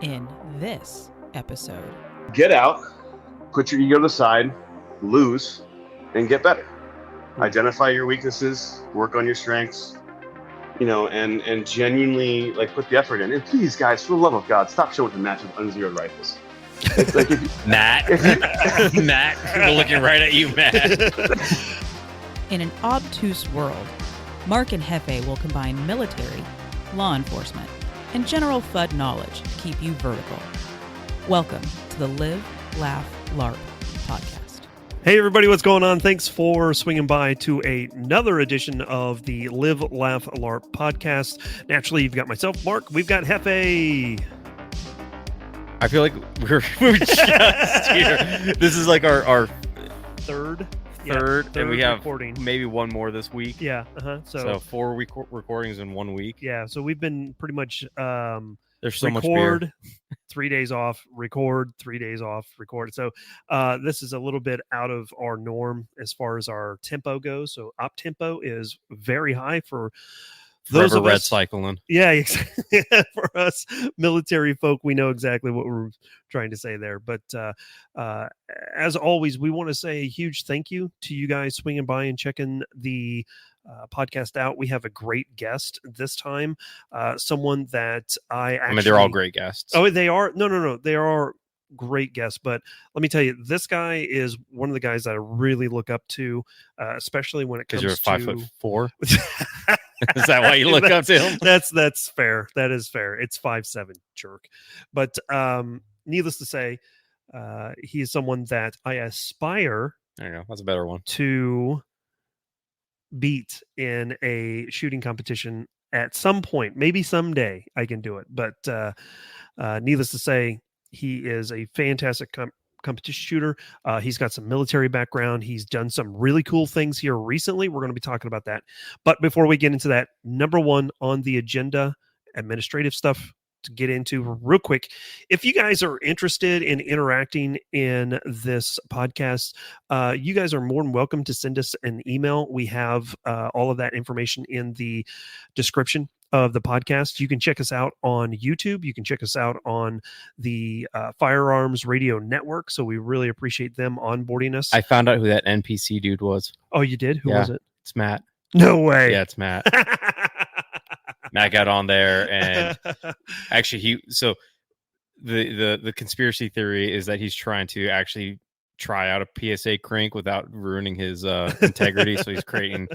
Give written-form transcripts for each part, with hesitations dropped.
in this episode. Get out, put your ego to the side, lose, and get better. Identify your weaknesses, work on your strengths, and genuinely put the effort in. And please, guys, for the love of God, stop showing the match with unzeroed rifles. It's like Matt, we're looking right at you, Matt. In an obtuse world, Mark and Jefe will combine military, law enforcement, and general FUD knowledge to keep you vertical. Welcome to the Live, Laugh, Larp podcast. Hey everybody, what's going on? Thanks for swinging by to another edition of the Live, Laugh, LARP podcast. Naturally, you've got myself, Mark. We've got Jefe. I feel like we're just here. This is like our third, and we have recording. Maybe one more this week. Yeah. So 4 recordings in 1 week. Yeah. So we've been pretty much there's so much beer. 3 days off, record, 3 days off, record. So this is a little bit out of our norm as far as our tempo goes. So op tempo is very high for those of red us cycling. Yeah, exactly. For us military folk, we know exactly what we're trying to say there. But as always, we want to say a huge thank you to you guys swinging by and checking the podcast out. We have a great guest this time, someone that I mean, they're all great guests. Oh, they are? No. They are great guests. But let me tell you, this guy is one of the guys that I really look up to, especially when it comes to... Because you're 5'4"? Is that why you look up to him? That's fair. That is fair. It's 5'7", jerk. But needless to say, he is someone that I aspire... There you go. That's a better one. ...to beat in a shooting competition at some point. Maybe someday I can do it. But needless to say, he is a fantastic competition shooter. He's got some military background. He's done some really cool things here recently. We're going to be talking about that. But before we get into that, number one on the agenda, administrative stuff to get into real quick. If you guys are interested in interacting in this podcast, you guys are more than welcome to send us an email. We have all of that information in the description of the podcast. You can check us out on YouTube. You can check us out on the Firearms Radio Network. So we really appreciate them onboarding us. I found out who that NPC dude was. Oh, you did? Who was it? It's Matt. No way. Yeah, it's Matt. Matt got on there, and actually the conspiracy theory is that he's trying to actually try out a PSA crank without ruining his integrity. So he's creating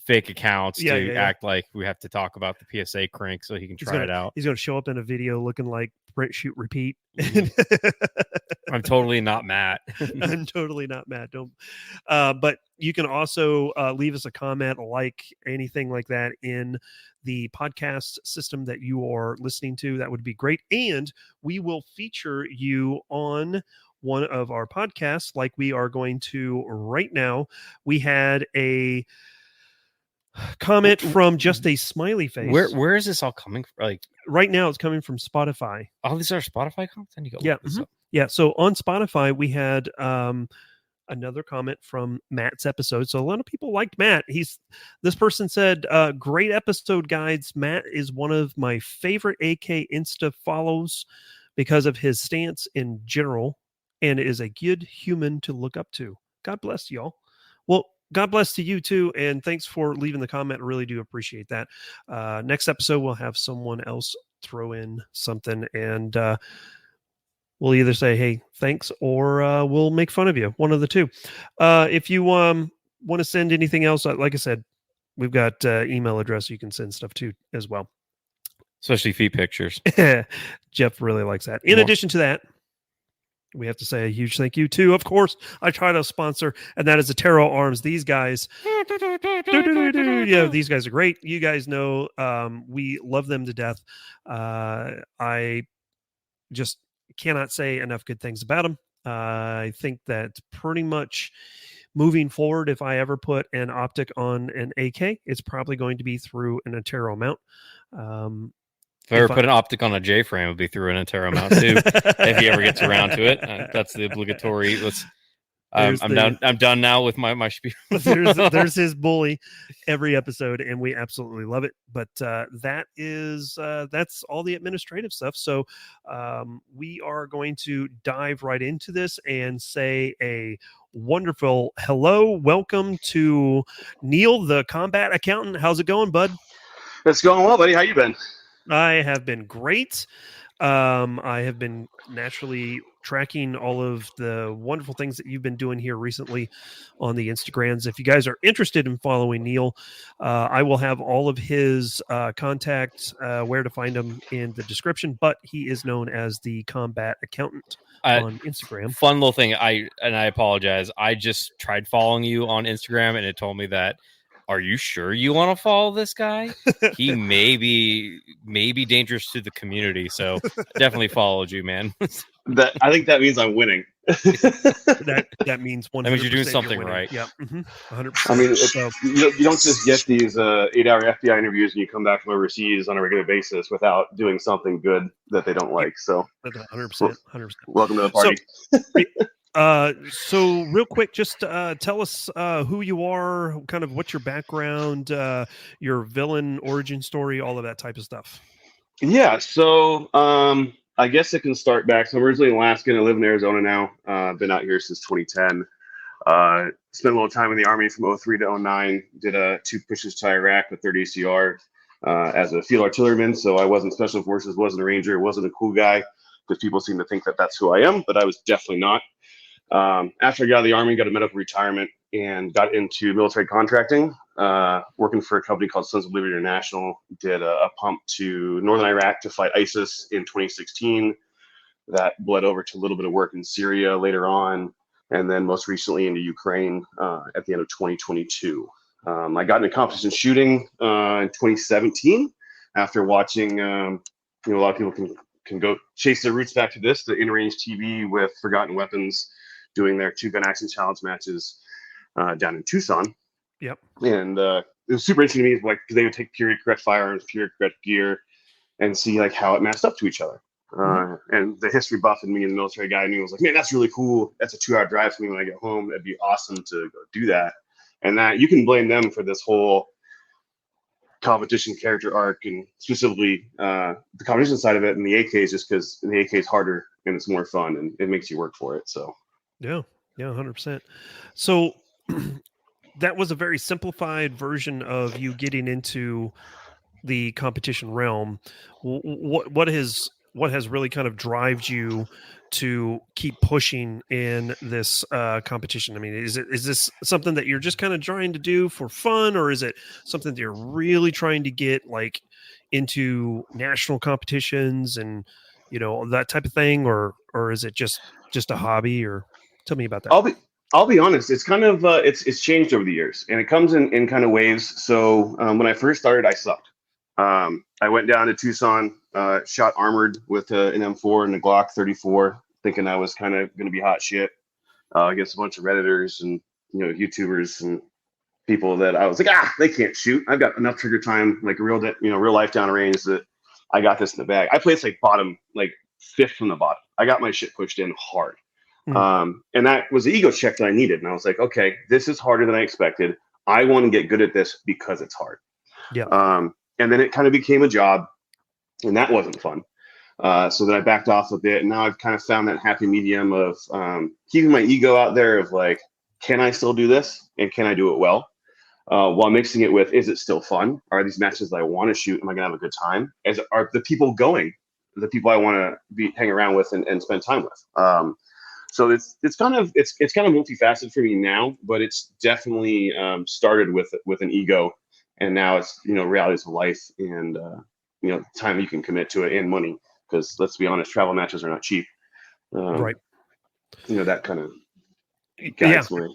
fake accounts to act like we have to talk about the PSA crank so he can try it out. He's going to show up in a video looking like print, shoot, repeat. I'm totally not Matt. I'm totally not Matt. Don't. But you can also leave us a comment, like anything like that in the podcast system that you are listening to. That would be great. And we will feature you on one of our podcasts like we are going to right now. We had a comment from just a smiley face. Where is this all coming from? Right now it's coming from Spotify. Oh, these are Spotify comments? I need to go look this up. Yeah, so on Spotify we had another comment from Matt's episode. So a lot of people liked Matt. This person said, great episode, guys. Matt is one of my favorite AK Insta follows because of his stance in general and is a good human to look up to. God bless y'all. Well, God bless to you too, and thanks for leaving the comment. I really do appreciate that. Next episode, we'll have someone else throw in something, and we'll either say, hey, thanks, or we'll make fun of you. One of the two. If you want to send anything else, like I said, we've got email address you can send stuff to as well. Especially feet pictures. Jeff really likes that. In addition to that, we have to say a huge thank you to, of course, I try to sponsor, and that is Atero Arms. These guys, these guys are great. You guys know we love them to death. I just cannot say enough good things about them. I think that pretty much moving forward, if I ever put an optic on an AK, it's probably going to be through an Atero mount. If I ever put an optic on a J-frame, it would be through an Atero mount too. If he ever gets around to it, that's the obligatory. I'm done now with my spiel. there's his bully every episode, and we absolutely love it. But that's all the administrative stuff. So we are going to dive right into this and say a wonderful hello, welcome to Neil, the combat accountant. How's it going, bud? It's going well, buddy. How you been? I have been great. I have been naturally tracking all of the wonderful things that you've been doing here recently on the Instagrams. If you guys are interested in following Neil, I will have all of his contacts, where to find him in the description, but he is known as the Combat Accountant on Instagram. Fun little thing. I apologize. I just tried following you on Instagram and it told me that, are you sure you want to follow this guy? He may be dangerous to the community. So definitely followed you, man. I think that means I'm winning. that means 100%. That means you're doing something right. Yeah, 100%. I mean, you don't just get these 8-hour FBI interviews and you come back from overseas on a regular basis without doing something good that they don't like. So 100%. Welcome to the party. So real quick, just tell us who you are, kind of what's your background, your villain origin story, all of that type of stuff. Yeah, so I guess it can start back. So I'm originally Alaskan. I live in Arizona now. I've been out here since 2010. Spent a little time in the Army from 03 to 09. Did 2 pushes to Iraq with 3rd ACR as a field artilleryman. So I wasn't Special Forces, wasn't a Ranger, wasn't a cool guy, because people seem to think that that's who I am, but I was definitely not. After I got out of the Army, got a medical retirement, and got into military contracting, working for a company called Sons of Liberty International. Did a pump to northern Iraq to fight ISIS in 2016. That bled over to a little bit of work in Syria later on, and then most recently into Ukraine at the end of 2022. I got into competition shooting in 2017 after watching, a lot of people can go chase their roots back to this, the in-range TV with Forgotten Weapons, doing their 2-gun action challenge matches down in Tucson. Yep. And it was super interesting to me, like, because they would take period correct firearms, period correct gear, and see like how it matched up to each other. And the history buff in me and the military guy knew, was like, man, that's really cool. That's a 2-hour drive for me when I get home. It'd be awesome to go do that. And that you can blame them for this whole competition character arc, and specifically the competition side of it, and the AK is just because the AK is harder and it's more fun and it makes you work for it. So yeah, 100%. So that was a very simplified version of you getting into the competition realm. What has really kind of driven you to keep pushing in this competition? I mean, is this something that you're just kind of trying to do for fun, or is it something that you're really trying to get like into national competitions and that type of thing, or is it just a hobby? Or tell me about that. I'll be honest. It's kind of it's changed over the years, and it comes in kind of waves. So when I first started, I sucked. I went down to Tucson, shot armored with an M4 and a Glock 34, thinking I was kind of going to be hot shit against a bunch of Redditors and YouTubers and people that I was like, they can't shoot. I've got enough trigger time, like real life down range, that I got this in the bag. I placed like bottom, like 5th from the bottom. I got my shit pushed in hard. And that was the ego check that I needed. And I was like, okay, this is harder than I expected. I want to get good at this because it's hard. Yeah. And then it kind of became a job, and that wasn't fun. So then I backed off a bit, and now I've kind of found that happy medium of keeping my ego out there of like, can I still do this? And can I do it well? While mixing it with, is it still fun? Are these matches that I want to shoot? Am I going to have a good time? Are the people going, the people I want to hang around with and spend time with? So it's kind of multifaceted for me now, but it's definitely started with an ego, and now it's realities of life and time you can commit to it and money, because let's be honest, travel matches are not cheap. Right. That kind of guides me.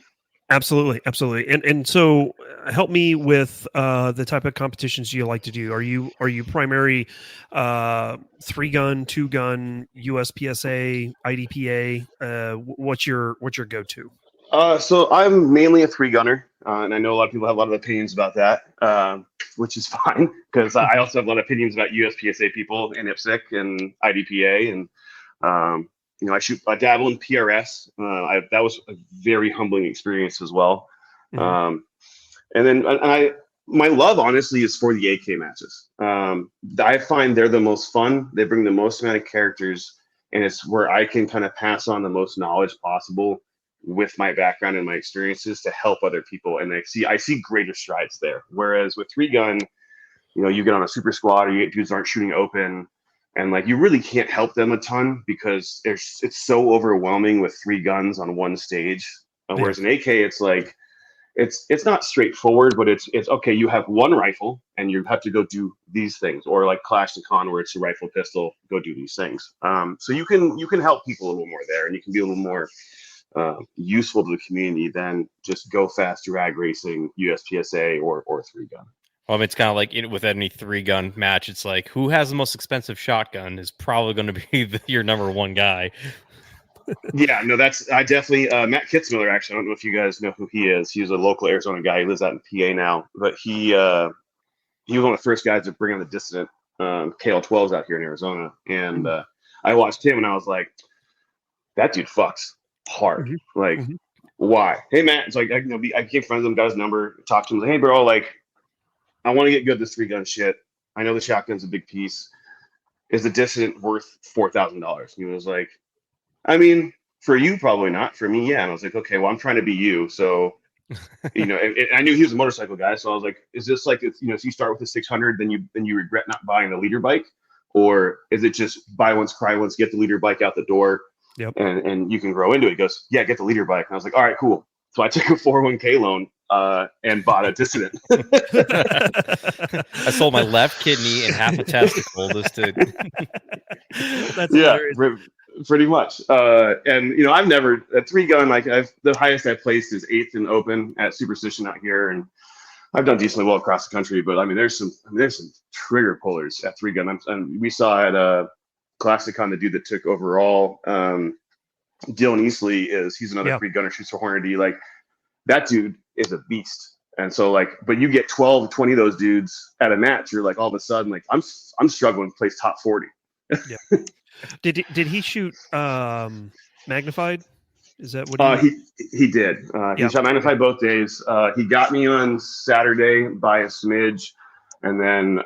Absolutely. And so help me with the type of competitions you like to do. Are you primary 3-gun, 2-gun, USPSA, IDPA? What's your go-to? So I'm mainly a 3-gunner, and I know a lot of people have a lot of opinions about that, which is fine, because I also have a lot of opinions about USPSA people and IPSC and IDPA, and I dabble in PRS. That was a very humbling experience as well. Mhm. And then my love honestly is for the AK matches. I find they're the most fun. They bring the most amount of characters, and it's where I can kind of pass on the most knowledge possible with my background and my experiences to help other people. And I see greater strides there. Whereas with 3-gun, you get on a super squad or you get dudes aren't shooting open, and like you really can't help them a ton because it's so overwhelming with 3 guns on one stage. Whereas an AK, it's like it's not straightforward, but it's okay. You have one rifle and you have to go do these things, or like Kalashnikon, where it's a rifle pistol, go do these things. So you can help people a little more there, and you can be a little more useful to the community than just go fast drag racing, USPSA or 3-gun. It's kind of like with any 3-gun match, it's like who has the most expensive shotgun is probably going to be your number one guy. Yeah, no, I definitely Matt Kitzmiller. Actually, I don't know if you guys know who he is. He's a local Arizona guy. He lives out in PA now, but he was one of the first guys to bring on the Dissident KL12s out here in Arizona. And I watched him, and I was like, that dude fucks hard. Mm-hmm. Like, why? Hey, Matt. It's like I became friends with him, got his number, talked to him. Like, hey, bro, like, I want to get good at this 3-gun shit. I know the shotgun's a big piece. Is the Dissident worth $4,000? He was like, I mean, for you, probably not. For me, yeah. And I was like, okay, well, I'm trying to be you. So, and I knew he was a motorcycle guy. So I was like, is this like, if you start with a 600, then you regret not buying the leader bike? Or is it just buy once, cry once, get the leader bike out the door, and you can grow into it? He goes, yeah, get the leader bike. And I was like, all right, cool. So I took a 401k loan and bought a Dissident. I sold my left kidney and half a testicle just to. That's hilarious. Pretty much. And I've never a 3-gun, like the highest I've placed is 8th in open at Superstition out here, and I've done decently well across the country. But I mean, there's some trigger pullers at 3-gun, and we saw at Classicon the dude that took overall. Dylan Easley he's another 3-gunner, shoots for Hornady. Like that dude is a beast. And so but you get 12, 20 of those dudes at a match, you're like all of a sudden like I'm struggling to place top 40. Yeah. Did he shoot magnified? Is that what he did? He shot magnified both days. He got me on Saturday by a smidge, and then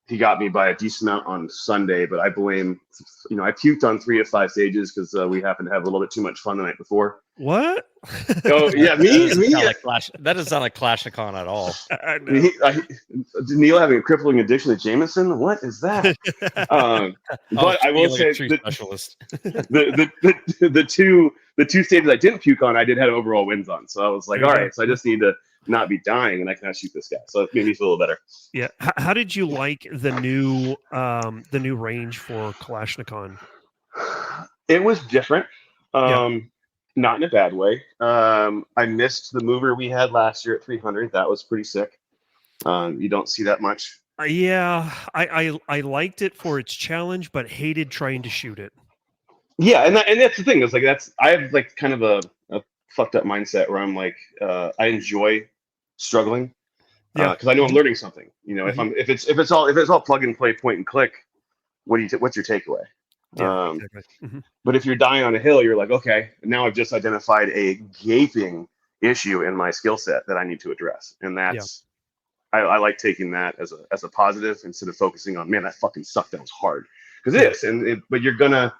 he got me by a decent amount on Sunday. But I blame, I puked on 3 of 5 stages because we happened to have a little bit too much fun the night before. What? Oh yeah, me. That doesn't sound like Kalashnikon at all. Neil having a crippling addiction to Jameson. What is that? But I will say, the two stages I didn't puke on, I did have overall wins on. So I was like, all right, so I just need to not be dying, and I can shoot this guy. So it made me feel a little better. Yeah. How did you like the new range for Kalashnikon? It was different. Not in a bad way. I missed the mover we had last year at 300. That was pretty sick. You don't see that much. I liked it for its challenge, but hated trying to shoot it. Yeah, and that's the thing. It's like I have like kind of a fucked up mindset where I'm like I enjoy struggling because I know I'm learning something. If it's all plug and play, point and click, what's your takeaway? Exactly. But if you're dying on a hill, you're like, okay, now I've just identified a gaping issue in my skill set that I need to address, and that's I like taking that as a positive instead of focusing on, man, that fucking sucked. That was hard, because it is, but you're gonna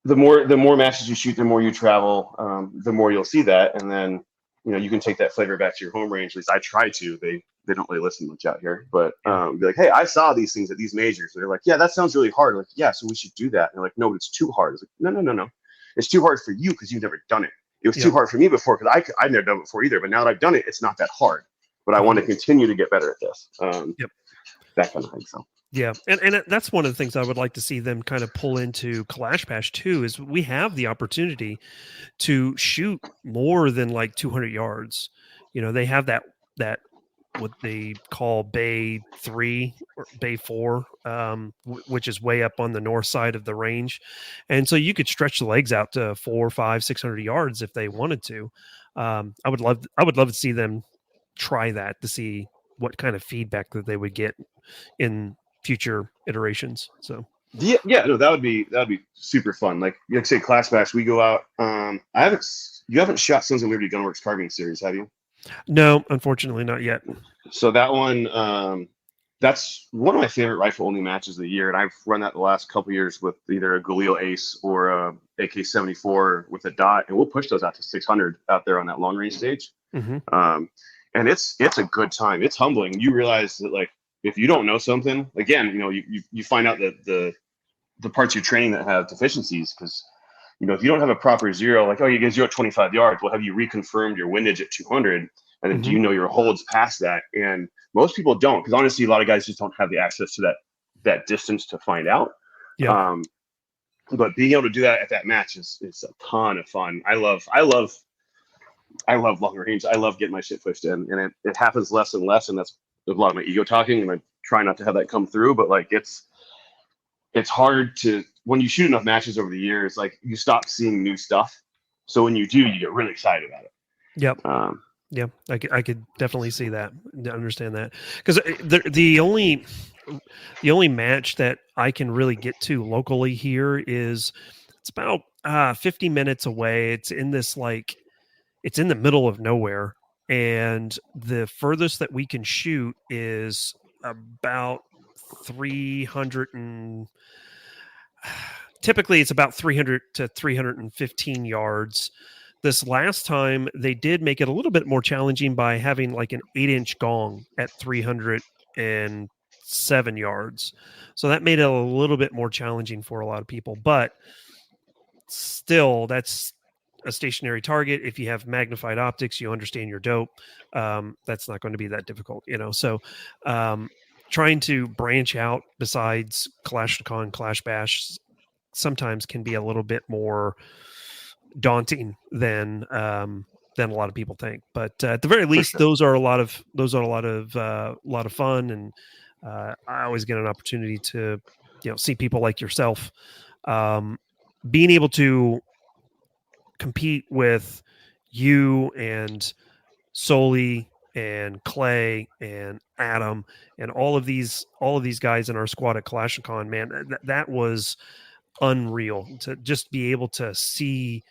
the more matches you shoot, the more you travel, the more you'll see that, and then you can take that flavor back to your home range. At least I try to. They don't really listen much out here, but be like, hey, I saw these things at these majors. And they're like, yeah, that sounds really hard. Like, yeah, so we should do that. And they're like, no, but it's too hard. It's like, no. It's too hard for you because you've never done it. It was too hard for me before because I've never done it before either. But now that I've done it, it's not that hard. But I want to continue to get better at this. That kind of thing. So. Yeah, and that's one of the things I would like to see them kind of pull into Kalash Bash too, is we have the opportunity to shoot more than like 200 yards. They have that what they call Bay 3 or Bay 4, which is way up on the north side of the range. And so you could stretch the legs out to 400, 500, 600 yards if they wanted to. I would love to see them try that to see what kind of feedback that they would get in future iterations. So Yeah, no, that would be super fun. Like I say, Class Bash, we go out. You haven't shot Sons of Liberty Gunworks Carbine Series, have you? No, unfortunately, not yet. So that one, that's one of my favorite rifle only matches of the year, and I've run that the last couple years with either a Galil Ace or a AK-74 with a dot, and we'll push those out to 600 out there on that long range stage. Mm-hmm. And it's a good time. It's humbling. You realize that, like, if you don't know something, again, you find out that the parts you're training that have deficiencies, because if you don't have a proper zero, like, oh, you get zero at 25 yards, well, have you reconfirmed your windage at 200? And then do you know your holds past that? And most people don't, because honestly, a lot of guys just don't have the access to that distance to find out. Yeah. But being able to do that at that match is a ton of fun. I love long range. I love getting my shit pushed in, and it happens less and less, and that's a lot of my ego talking, and I try not to have that come through. But like it's hard to, when you shoot enough matches over the years, like you stop seeing new stuff. So when you do, you get really excited about it. Yep. Yeah, I could definitely see that, understand that, because the only match that I can really get to locally here is, it's about 50 minutes away. It's in this, like, it's in the middle of nowhere, and the furthest that we can shoot is about 300 and typically it's about 300 to 315 yards. This last time, they did make it a little bit more challenging by having like an 8-inch gong at 307 yards. So that made it a little bit more challenging for a lot of people. But still, that's a stationary target. If you have magnified optics, you understand your dope. That's not going to be that difficult, So trying to branch out besides Kalashnikov and Clash Bash sometimes can be a little bit more daunting than a lot of people think, but at the very least, sure, those are a lot of fun, and I always get an opportunity to see people like yourself being able to compete with you and Soli and Clay and Adam and all of these guys in our squad at Kalashnikov. Man, that was unreal to just be able to see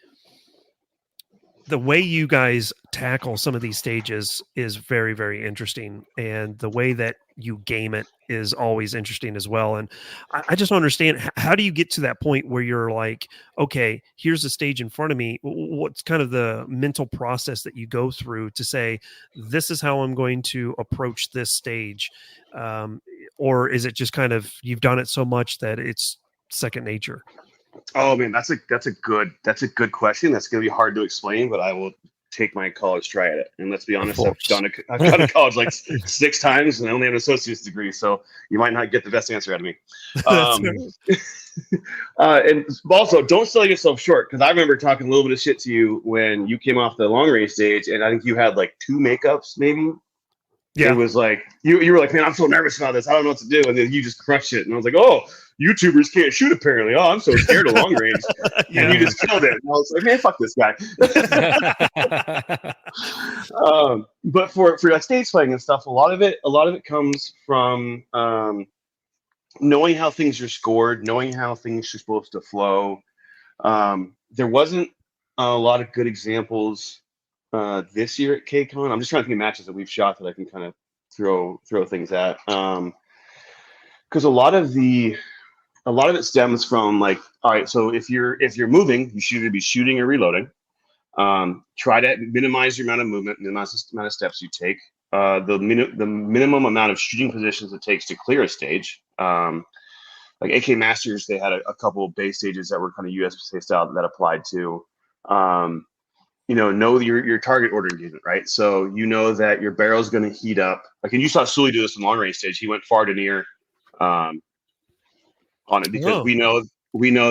the way you guys tackle some of these stages is very, very interesting. And the way that you game it is always interesting as well. And I just don't understand, how do you get to that point where you're like, okay, here's the stage in front of me. What's kind of the mental process that you go through to say, this is how I'm going to approach this stage? Or is it just kind of, you've done it so much that it's second nature? Oh man, that's a good question. That's going to be hard to explain, but I will take my college try at it. And let's be honest, I've gone to college like 6 times, and I only have an associate's degree, so you might not get the best answer out of me. And also, don't sell yourself short, because I remember talking a little bit of shit to you when you came off the long range stage, and I think you had like 2 makeups, maybe. Yeah. It was like you were like, man, I'm so nervous about this. I don't know what to do, and then you just crushed it. And I was like, oh, YouTubers can't shoot apparently. Oh, I'm so scared of long range. And you just killed it. And I was like, man, fuck this guy. But for like stage playing and stuff, a lot of it comes from knowing how things are scored, knowing how things are supposed to flow. There wasn't a lot of good examples this year at KCON. I'm just trying to think of matches that we've shot that I can kind of throw things at. Because a lot of it stems from, like, all right, so if you're moving, you should either be shooting or reloading. Try to minimize your amount of movement, minimize the amount of steps you take. The minimum amount of shooting positions it takes to clear a stage. Like AK Masters, they had a couple of base stages that were kind of USPSA style that applied to. Know your target order engagement, right? So you know that your barrel is going to heat up. Like, and you saw Sully do this in long range stage. He went far to near on it, because we know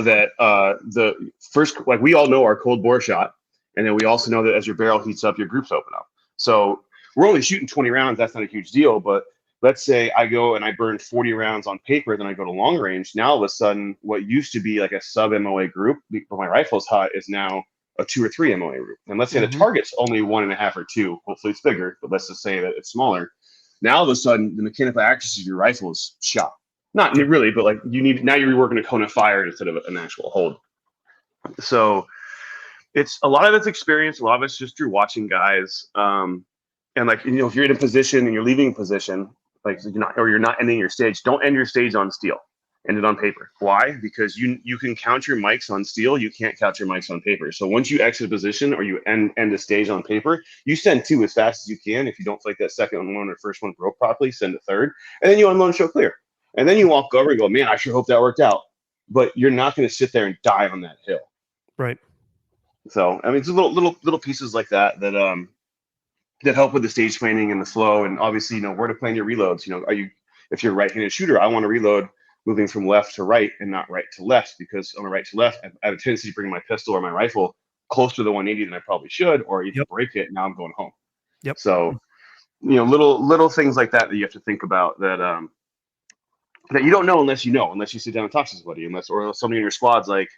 that the first, like, we all know our cold bore shot, and then we also know that as your barrel heats up, your groups open up. So we're only shooting 20 rounds. That's not a huge deal, but let's say I go and I burn 40 rounds on paper, then I go to long range. Now all of a sudden, what used to be like a sub MOA group, but my rifle's hot, is now a 2 or 3 MOA group. And let's say the target's only 1.5 or 2. Hopefully it's bigger, but let's just say that it's smaller. Now all of a sudden, the mechanical accuracy of your rifle is shot. Not really, but like now you're reworking a cone of fire instead of an actual hold. So it's a lot of it's experience, a lot of it's just through watching guys. And like, if you're in a position and you're leaving a position, like you're not ending your stage, don't end your stage on steel. End it on paper. Why? Because you can count your mics on steel, you can't count your mics on paper. So once you exit a position or you end a stage on paper, you send 2 as fast as you can. If you don't feel like that second one or first one broke properly, send a third, and then you unload and show clear. And then you walk over and go, man, I sure hope that worked out. But you're not going to sit there and die on that hill. Right. So I mean, it's little pieces like that that help with the stage planning and the flow, and obviously where to plan your reloads. If you're a right-handed shooter, I want to reload moving from left to right and not right to left, because on a right to left, I have a tendency to bring my pistol or my rifle closer to the 180 than I probably should, or even break it. Now I'm going home. Yep. So, little things like that you have to think about that you don't know unless you sit down and talk to somebody, or somebody in your squad's like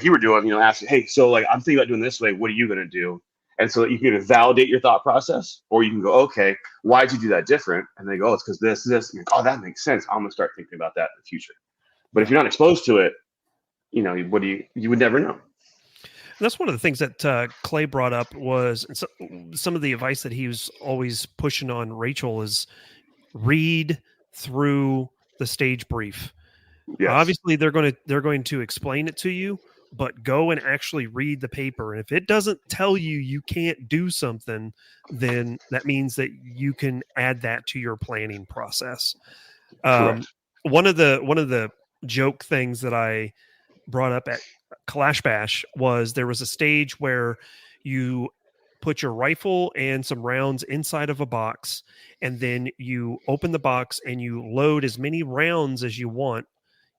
you were doing, asking, hey, so like I'm thinking about doing this way. What are you going to do? And so you can either validate your thought process, or you can go, okay, why'd you do that different? And they go, it's because this. And oh, that makes sense. I'm gonna start thinking about that in the future. But if you're not exposed to it, you would never know. And that's one of the things that Clay brought up was some of the advice that he was always pushing on Rachel is read through the stage brief. Yes. Obviously, they're going to explain it to you, but go and actually read the paper. And if it doesn't tell you can't do something, then that means that you can add that to your planning process. One of the joke things that I brought up at Clash Bash was there was a stage where you put your rifle and some rounds inside of a box, and then you open the box and you load as many rounds as you want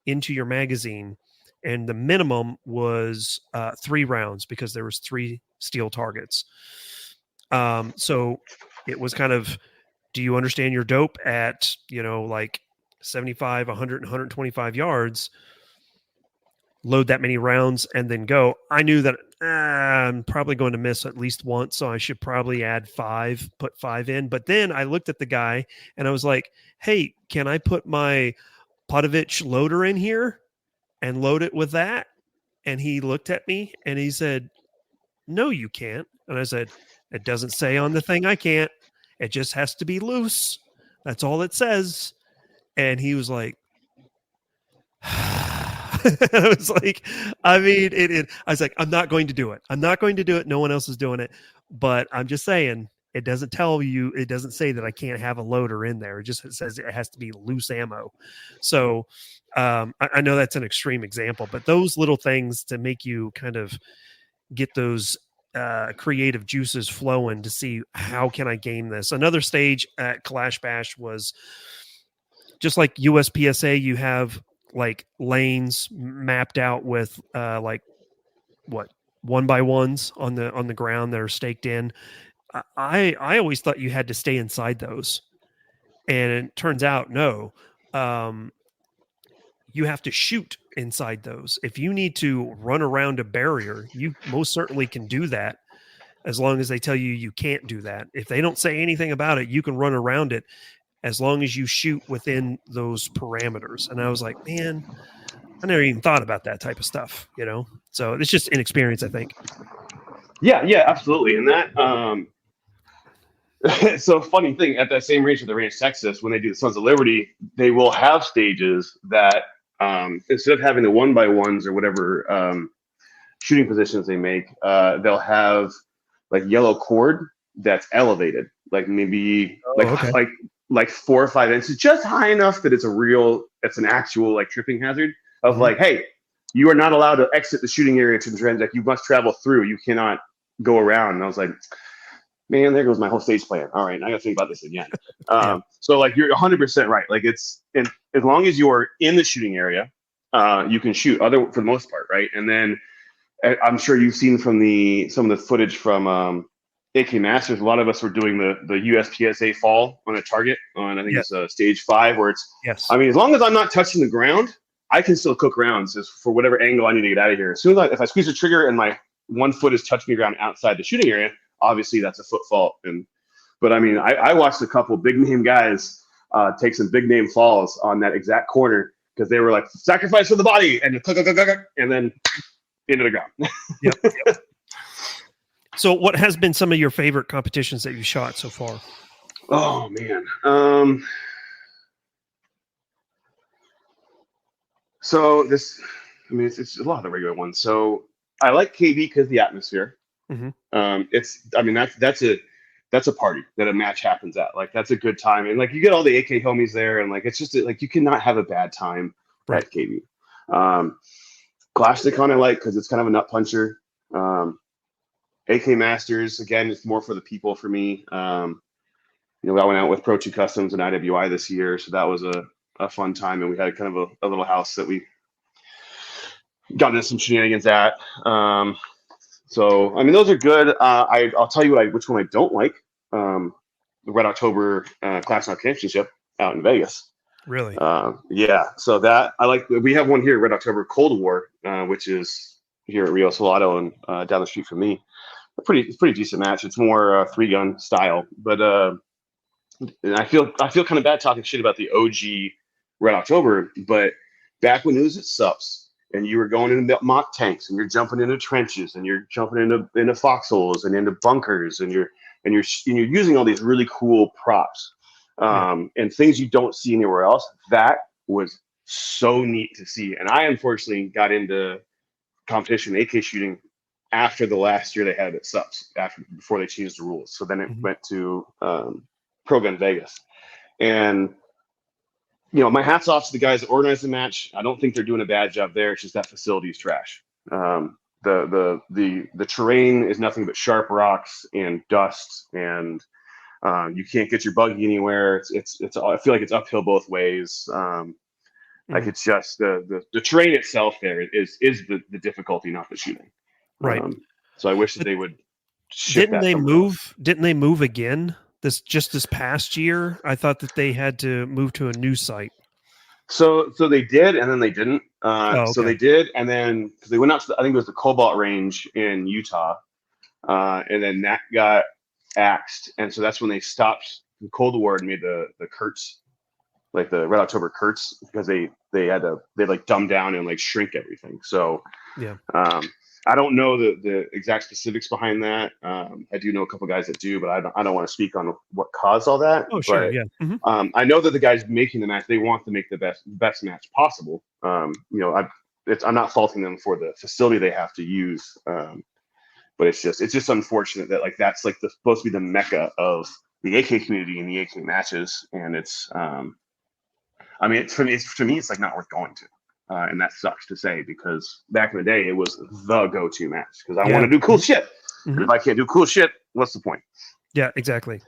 into your magazine. And the minimum was 3 rounds because there was 3 steel targets. So it was kind of, do you understand your dope at, like 75, 100, 125 yards, load that many rounds and then go. I knew that I'm probably going to miss at least once, so I should probably add 5, put 5 in. But then I looked at the guy and I was like, hey, can I put my Podovich loader in here and load it with that? And he looked at me and he said, no, you can't. And I said, it doesn't say on the thing I can't. It just has to be loose. That's all it says. And he was like, I was like, I was like, I'm not going to do it. I'm not going to do it. No one else is doing it. But I'm just saying, it doesn't tell you, it doesn't say that I can't have a loader in there. It just says it has to be loose ammo. So I know that's an extreme example, but those little things to make you kind of get those creative juices flowing to see how can I game this. Another stage at Clash Bash was just like USPSA, you have like lanes mapped out with like what 1x1s on the ground that are staked in. I always thought you had to stay inside those, and it turns out no. You have to shoot inside those. If you need to run around a barrier, you most certainly can do that, as long as they tell you can't do that. If they don't say anything about it, you can run around it as long as you shoot within those parameters. And I was like, man, I never even thought about that type of stuff, So it's just inexperience, I think. Yeah, absolutely. And that, so funny thing, at that same range at the Ranch, Texas, when they do the Sons of Liberty, they will have stages that instead of having the 1x1s or whatever shooting positions they make, they'll have like yellow cord that's elevated, like maybe like 4 or 5 inches, just high enough that it's an actual like tripping hazard of like, hey, you are not allowed to exit the shooting area to the transect. You must travel through. You cannot go around. And I was like, man, there goes my whole stage plan. All right, I got to think about this again. So like you're 100% right. Like as long as you're in the shooting area, you can shoot for the most part, right? And then I'm sure you've seen from some of the footage from AK Masters. A lot of us were doing the USPSA fall on a target on, I think it's stage 5, where it's. Yes. I mean, as long as I'm not touching the ground, I can still cook rounds for whatever angle I need to get out of here. As soon as if I squeeze the trigger and my 1 foot is touching the ground outside the shooting area, obviously that's a foot fault. But I mean, I watched a couple big name guys take some big name falls on that exact corner because they were like sacrifice for the body and click, click, click, click, and then into the ground. Yep. So what has been some of your favorite competitions that you shot so far? Oh man. So this, I mean, it's a lot of the regular ones. So I like KB because the atmosphere. Mhm. That's a party that a match happens at. Like that's a good time, and like you get all the AK homies there, and like it's just like you cannot have a bad time Right. at KB. Clashnicon I like because it's kind of a nut puncher. AK Masters again, it's more for the people for me. I went out with Pro 2 Customs and IWI this year, so that was a fun time, and we had kind of a little house that we got into some shenanigans at. So I mean, those are good. I'll tell you which one I don't like. The Red October Class Now Championship out in Vegas. Really? Yeah. So that I like. We have one here, Red October Cold War, which is here at Rio Salado and down the street from me. It's pretty decent match. It's more 3-gun style, but and I feel kind of bad talking shit about the OG Red October, but back when it was at SUPs and you were going into mock tanks and you're jumping into trenches and you're jumping into foxholes and into bunkers and you're using all these really cool props and things you don't see anywhere else. That was so neat to see. And I unfortunately got into competition AK shooting after the last year they had it at SUPs, before they changed the rules. So then it went to Pro Gun Vegas. And my hat's off to the guys that organized the match. I don't think they're doing a bad job there. It's just that facility is trash. The terrain is nothing but sharp rocks and dust, and you can't get your buggy anywhere. It's I feel like it's uphill both ways. Like it's just the terrain itself there is the difficulty, not the shooting. Right. So I wish that they would. Didn't they move again? This past year, I thought that they had to move to a new site. So they did, and then they didn't. Okay. So they did, and then because they went out to I think it was the Cobalt Range in Utah, and then that got axed, and so that's when they stopped the Cold War and made the Kurtz, like the Red October Kurtz, because they like dumb down and like shrink everything. So yeah. I don't know the exact specifics behind that. I do know a couple guys that do, but I don't want to speak on what caused all that. Oh, sure, but, yeah. Mm-hmm. I know that the guys making the match, they want to make the best match possible. I'm not faulting them for the facility they have to use, but it's just unfortunate that like that's like supposed to be the mecca of the AK community and the AK matches, and it's for me it's like not worth going to. And that sucks to say because back in the day, it was the go-to match because I want to do cool shit. Mm-hmm. And if I can't do cool shit, what's the point? Yeah, exactly.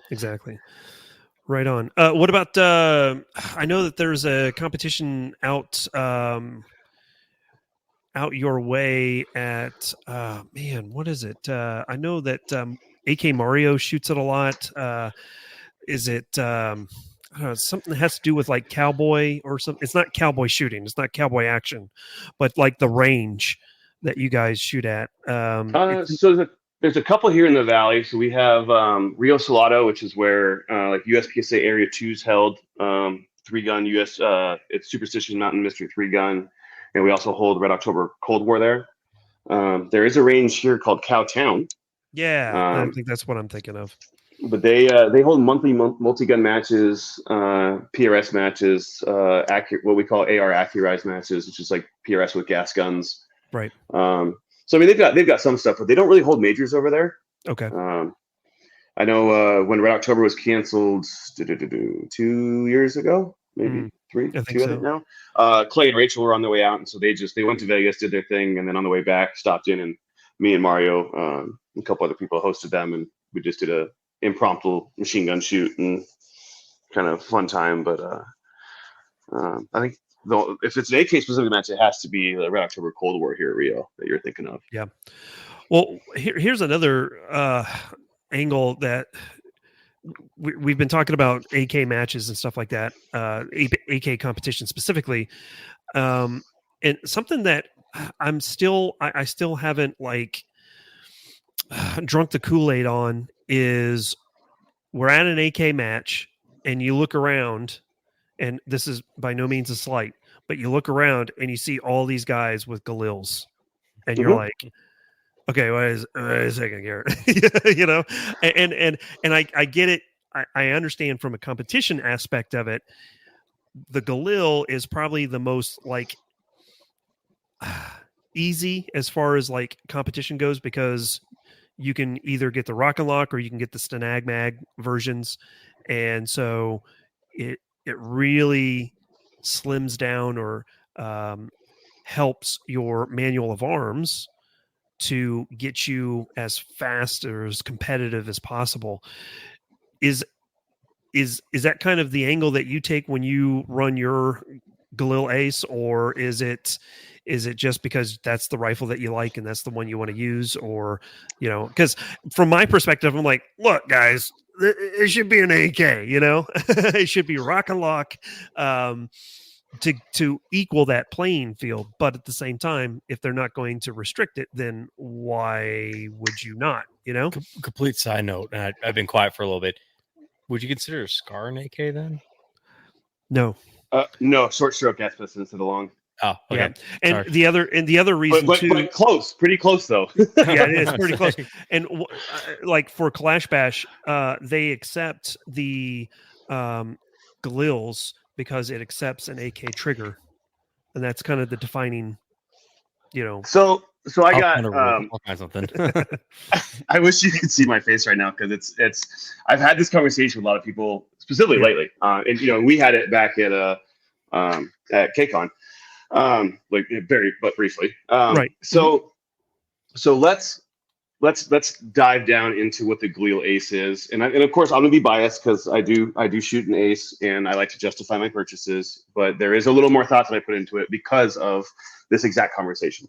Right on. What about, I know that there's a competition out your way at, what is it? I know that AK Mario shoots it a lot. Is it... I don't know, something that has to do with like cowboy or something. It's not cowboy shooting. It's not cowboy action, but like the range that you guys shoot at. So there's a couple here in the Valley. So we have Rio Salado, which is where like USPSA Area 2 is held. 3-gun US. It's Superstition Mountain Mystery 3-gun, and we also hold Red October Cold War there. There is a range here called Cowtown. Yeah, I think that's what I'm thinking of. But they hold monthly multi-gun matches, PRS matches, what we call AR accurized matches, which is like PRS with gas guns. Right. So I mean they've got some stuff, but they don't really hold majors over there. Okay. I know when Red October was canceled 2 years ago, maybe 3. I think 2, so. I think now. Clay and Rachel were on their way out, and so they went to Vegas, did their thing, and then on the way back stopped in, and me and Mario, a couple other people hosted them, and we just did a impromptu machine gun shoot and kind of fun time. But I think if it's an AK specific match, it has to be the Red October Cold War here at Rio that you're thinking of. Yeah. Well, here's another angle that we've been talking about AK matches and stuff like that, AK competition specifically, and something that I still haven't like drunk the Kool-Aid on is we're at an AK match and you look around and this is by no means a slight, but you look around and you see all these guys with Galils, and you're like, okay, wait a second here, you know, and I get it. I understand from a competition aspect of it. The Galil is probably the most like easy as far as like competition goes, because you can either get the Rock and Lock or you can get the Stenag Mag versions, and so it really slims down or helps your manual of arms to get you as fast or as competitive as possible. Is that kind of the angle that you take when you run your Galil Ace, or is it just because that's the rifle that you like and that's the one you want to use? Or, you know, because from my perspective, I'm like, look, guys, it should be an AK, you know, it should be Rock and Lock to equal that playing field. But at the same time, if they're not going to restrict it, then why would you not, you know? Complete side note, and I've been quiet for a little bit. Would you consider a SCAR an AK then? No. No, short stroke gas pistol instead of long. Oh, okay. Yeah. And Sorry. the other reason But too, close, pretty close though. yeah, it's pretty close. And like for Clash Bash, they accept the Galils because it accepts an AK trigger, and that's kind of the defining, you know. So I got I'll find something. I wish you could see my face right now, because it's I've had this conversation with a lot of people specifically lately, and you know, we had it back at KCON, like very but briefly. Right. So let's dive down into what the Galil Ace is, and of course I'm gonna be biased because I do shoot an Ace and I like to justify my purchases, but there is a little more thought that I put into it because of this exact conversation.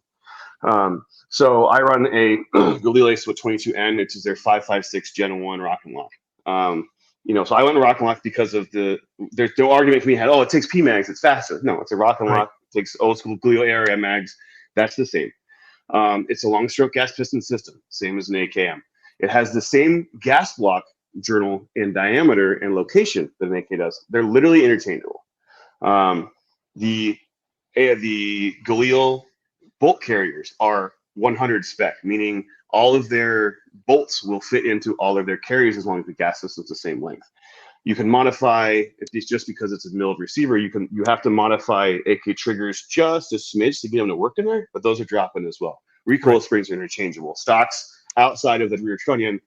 So I run a Galil Ace with 22N, which is their 5.56 Gen 1 Rock and Lock. You know, so I went to Rock and Lock because of there's no argument we had, oh, it takes PMags, it's faster. No, it's a Rock and Lock, it takes old school Galil area mags. That's the same. It's a long stroke gas piston system, same as an AKM. It has the same gas block journal in diameter and location that an AK does. They're literally interchangeable. The Galil bolt carriers are 100 spec, meaning all of their bolts will fit into all of their carriers as long as the gas system's the same length. You can modify, if it's just because it's a milled receiver, you have to modify AK triggers just a smidge to get them to work in there, but those are drop-in as well. Recoil springs are interchangeable. Stocks outside of the rear trunnion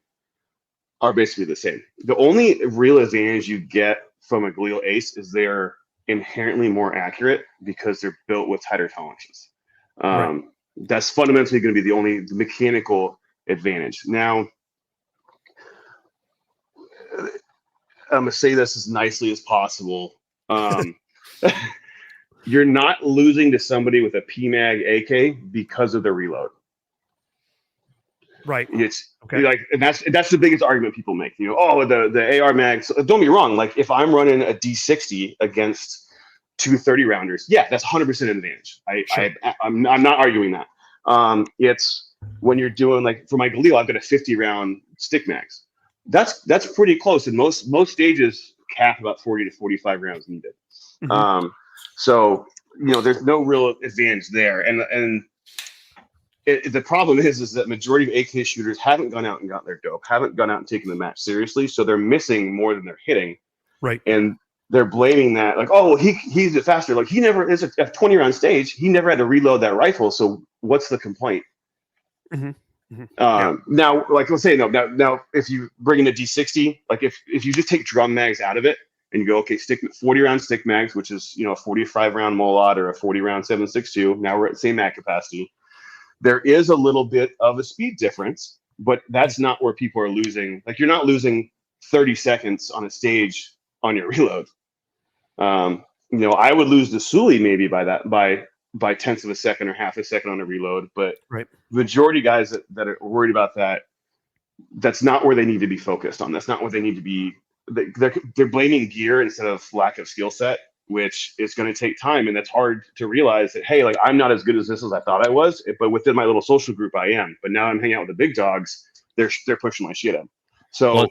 are basically the same. The only real advantage you get from a Galil Ace is they're inherently more accurate because they're built with tighter tolerances. That's fundamentally going to be the only mechanical advantage. Now, I'm going to say this as nicely as possible. You're not losing to somebody with a PMag AK because of the reload. Right. It's okay. Like, and that's the biggest argument people make. You know, oh, the AR mags. Don't be wrong. Like, if I'm running a D60 against 230 rounders, yeah, that's 100% advantage. I'm not arguing that. It's when you're doing, like, for my Galil, I've got a 50 round stick mags. That's pretty close, and most stages cap about 40 to 45 rounds needed. Mm-hmm. So, you know, there's no real advantage there, and the problem is that majority of AK shooters haven't gone out and got their dope, haven't gone out and taken the match seriously, so they're missing more than they're hitting. Right. And they're blaming that, like, oh, he's a faster. Like, he never is a 20 round stage. He never had to reload that rifle. So what's the complaint? Mm-hmm. Mm-hmm. Now, like, let's say now, if you bring in a D60, like if you just take drum mags out of it and you go, okay, stick 40 round stick mags, which is, you know, a 45 round Molot or a 40 round 7.62. Now we're at the same mag capacity. There is a little bit of a speed difference, but that's not where people are losing. Like, you're not losing 30 seconds on a stage on your reload. You know, I would lose the Sully maybe by tenths of a second or half a second on a reload, but majority guys that are worried about that, that's not where they need to be focused on. That's not what they need to be. They're blaming gear instead of lack of skill set, which is going to take time, and that's hard to realize that, hey, like, I'm not as good as this as I thought I was, but within my little social group I am. But now I'm hanging out with the big dogs. They're pushing my shit in. So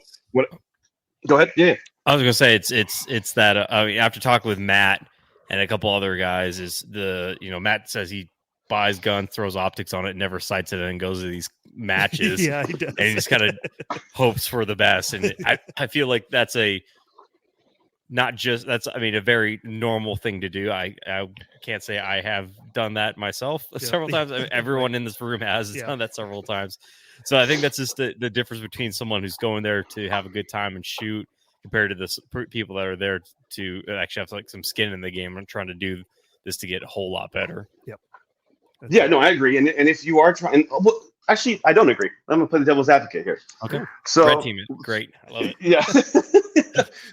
Go ahead. Yeah. I was gonna say it's that I mean, after talking with Matt and a couple other guys, is Matt says he buys gun, throws optics on it, never sights it, and goes to these matches. Yeah, he does. And he just kind of hopes for the best. And I feel like that's a very normal thing to do. I can't say I have done that myself several times. I mean, everyone in this room has done that several times. So I think that's just the difference between someone who's going there to have a good time and shoot compared to the people that are there to actually have like some skin in the game and trying to do this to get a whole lot better. Yep. Yeah, no, I agree. And if you are trying, well, actually, I don't agree. I'm gonna play the devil's advocate here. Okay. So Red team, great. I love it. Yeah.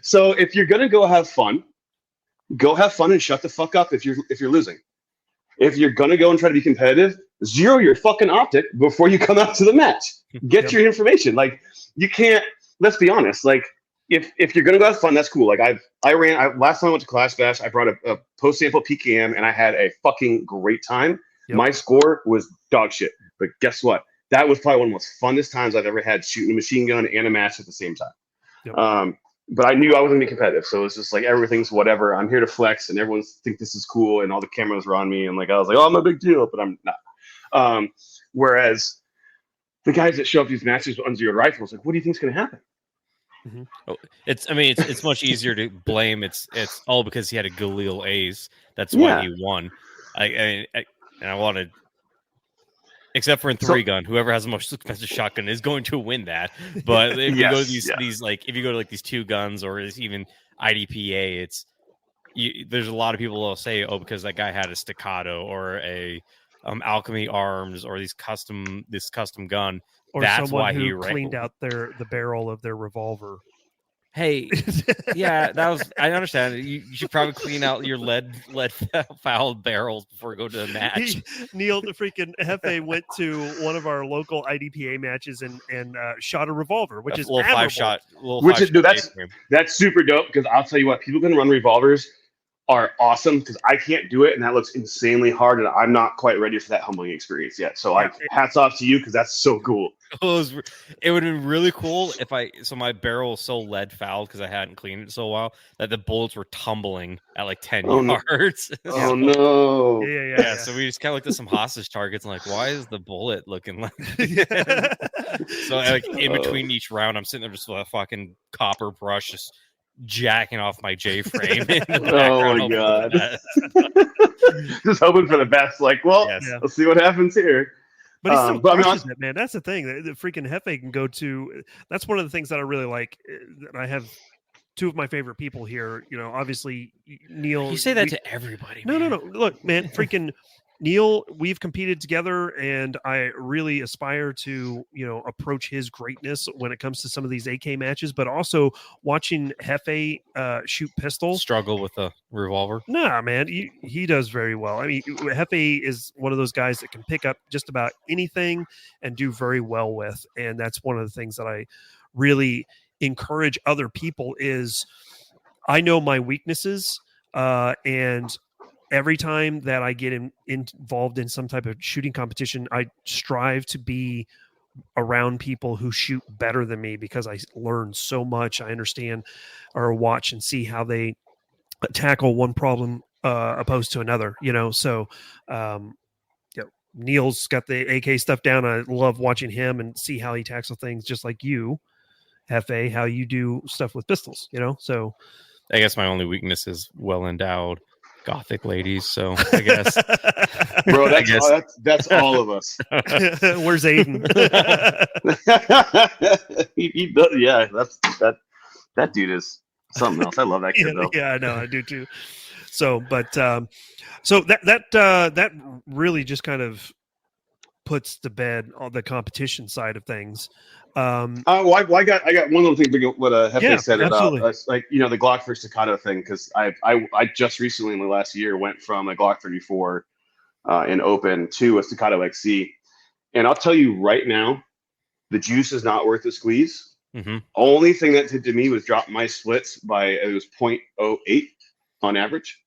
So if you're gonna go have fun and shut the fuck up if you're losing. If you're gonna go and try to be competitive, zero your fucking optic before you come out to the match. Get your information. Like, you can't. Let's be honest. Like, if you're gonna go have fun, that's cool. Like last time I went to Clash Bash, I brought a post sample PKM and I had a fucking great time. Yep. My score was dog shit, but guess what? That was probably one of the most funnest times I've ever had shooting a machine gun and a match at the same time. Yep. But I knew I wasn't gonna be competitive, so it's just like everything's whatever. I'm here to flex, and everyone think this is cool, and all the cameras are on me, and like I was like, oh, I'm a big deal, but I'm not. Whereas the guys that show up these matches with unzeroed rifles, like, what do you think's gonna happen? Mm-hmm. It's much easier to blame. It's all because he had a Galil ace. That's why he won. I wanted. Except for in 3-gun, whoever has the most expensive shotgun is going to win that. But if you go to these like if you go to like these 2 guns or even IDPA, there's a lot of people that'll say, oh, because that guy had a staccato or a alchemy arms or this custom gun, or that's someone why he cleaned out the barrel of their revolver. Hey, yeah, that was. I understand. You should probably clean out your lead fouled barrels before you go to the match. Neil, the freaking Jefe went to one of our local IDPA matches and shot a revolver, which is a little admirable. 5-shot. That's super dope, because I'll tell you what, people can run revolvers are awesome, because I can't do it, and that looks insanely hard, and I'm not quite ready for that humbling experience yet. So hats off to you, because that's so cool. It would have been really cool if my barrel was so lead fouled because I hadn't cleaned it so while that the bullets were tumbling at like 10 yards. Oh no. Yeah. So we just kind of looked at some hostage targets and like, why is the bullet looking like so like in between each round, I'm sitting there just with a fucking copper brush just jacking off my J frame. Oh my god. Just hoping for the best. Like, well, let's see what happens here. But he still crushes it, man. That's the thing. The freaking Jefe can go to. That's one of the things that I really like. I have 2 of my favorite people here. Obviously Neil. You say that to everybody. No. Look, man, freaking Neil. We've competed together, and I really aspire to approach his greatness when it comes to some of these AK matches. But also watching Jefe shoot pistols, struggle with a revolver. Nah, man, he does very well. I mean, Jefe is one of those guys that can pick up just about anything and do very well with, and that's one of the things that I really encourage other people is I know my weaknesses, and every time that I get involved in some type of shooting competition, I strive to be around people who shoot better than me, because I learn so much. I understand or watch and see how they tackle one problem opposed to another, So Neil's got the AK stuff down. I love watching him and see how he tackles things, just like you, Jefe, how you do stuff with pistols, So I guess my only weakness is well endowed Gothic ladies, so I guess, bro, that's all of us. Where's Aiden? he does, yeah. That dude is something else. I love that kid though. Yeah, I know, I do too. So, but so that really just kind of puts to bed on the competition side of things. I got one little thing to what Jefe said absolutely. about like the Glock for staccato thing, because I just recently in the last year went from a Glock 34 in open to a staccato XC, and I'll tell you right now, the juice is not worth the squeeze. Mm-hmm. Only thing that did to me was drop my splits by, it was 0.08 on average.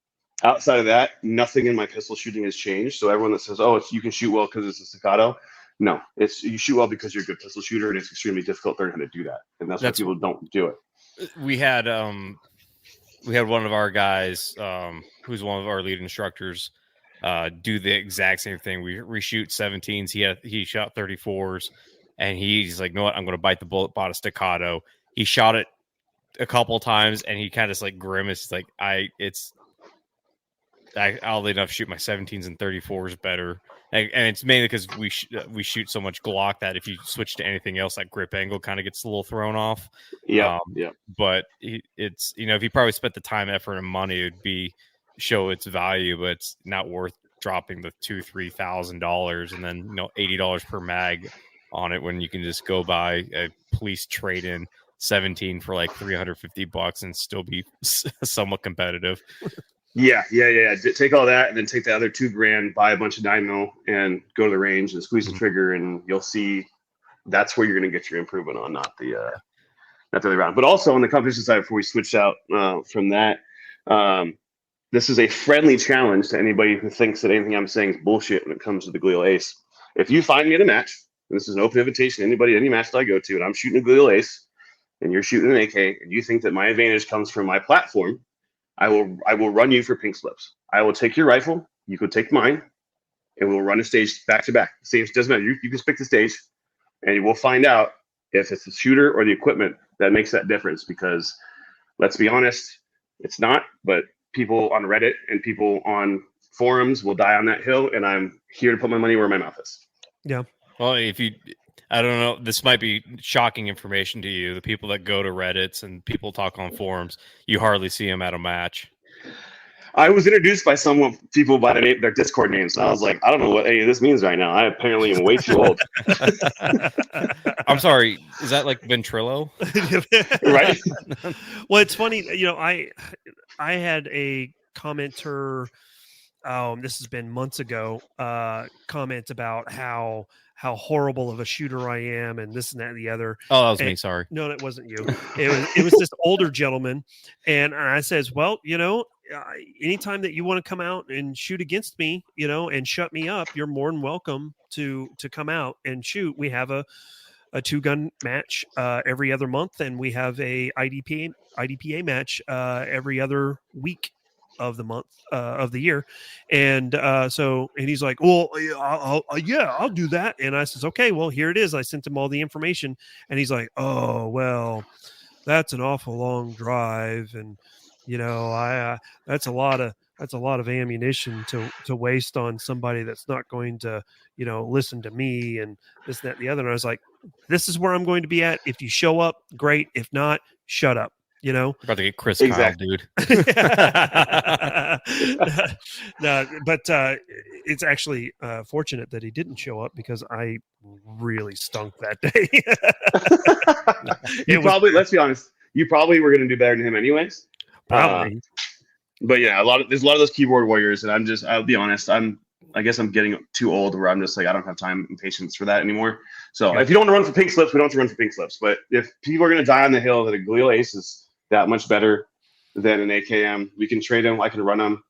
Outside of that, nothing in my pistol shooting has changed. So everyone that says, oh, you can shoot well because it's a staccato, no, you shoot well because you're a good pistol shooter, and it's extremely difficult to learn how to do that. And that's why people don't do it. we had one of our guys, who's one of our lead instructors, do the exact same thing. We reshoot 17s. He shot 34s, and he's like, "You know what? I'm going to bite the bullet." Bought a staccato. He shot it a couple times, and he kind of like grimaced, like, I'll enough shoot my 17s and 34s better. And it's mainly because we shoot so much Glock that if you switch to anything else, that grip angle kind of gets a little thrown off. Yeah. But it's, if you probably spent the time, effort, and money, it would show its value, but it's not worth dropping the $2,000-$3,000 and then $80 per mag on it when you can just go buy a police trade-in 17 for like $350 and still be somewhat competitive. Yeah. Take all that and then take the other $2,000, buy a bunch of dyno, and go to the range and squeeze the trigger, and you'll see that's where you're going to get your improvement on, not the other round. But also on the competition side, before we switch out from that, this is a friendly challenge to anybody who thinks that anything I'm saying is bullshit when it comes to the Glial Ace. If you find me in a match, and this is an open invitation to anybody, any match that I go to, and I'm shooting a Glial Ace, and you're shooting an AK, and you think that my advantage comes from my platform, I will run you for pink slips. I will take your rifle, you could take mine, and we'll run a stage back to back. Stage doesn't matter. You can pick the stage, and we'll find out if it's the shooter or the equipment that makes that difference. Because let's be honest, it's not. But people on Reddit and people on forums will die on that hill, and I'm here to put my money where my mouth is. Yeah. Well, I don't know, this might be shocking information to you. The people that go to Reddits and people talk on forums, you hardly see them at a match. I was introduced by people by their Discord names. So I was like, I don't know what any of this means right now. I apparently am way too old. I'm sorry. Is that like Ventrilo? Right? Well, it's funny. I had a commenter. This has been months ago. Comment about how horrible of a shooter I am, and this and that and the other. Oh, that was me. Sorry. No, that wasn't you. It was this older gentleman, and I says, well, anytime that you want to come out and shoot against me, and shut me up, you're more than welcome to come out and shoot. We have a 2-gun match every other month, and we have a IDPA match every other week of the month of the year. And and he's like, well, I'll do that. And I says, okay, well, here it is. I sent him all the information, and he's like, oh, well, that's an awful long drive, and that's a lot of ammunition to waste on somebody that's not going to listen to me and this, that, and the other. And I was like, this is where I'm going to be at. If you show up, great. If not, shut up. About to get Chris Exactly. Kyle, dude. No, but it's actually fortunate that he didn't show up, because I really stunk that day. Let's be honest, you probably were going to do better than him anyways. Probably. But yeah, there's a lot of those keyboard warriors, and I'll be honest, I guess I'm getting too old where I'm just like, I don't have time and patience for that anymore. So if you don't want to run for pink slips, we don't have to run for pink slips. But if people are going to die on the hill that a Glial Ace is that much better than an AKM, we can trade them. I can run them.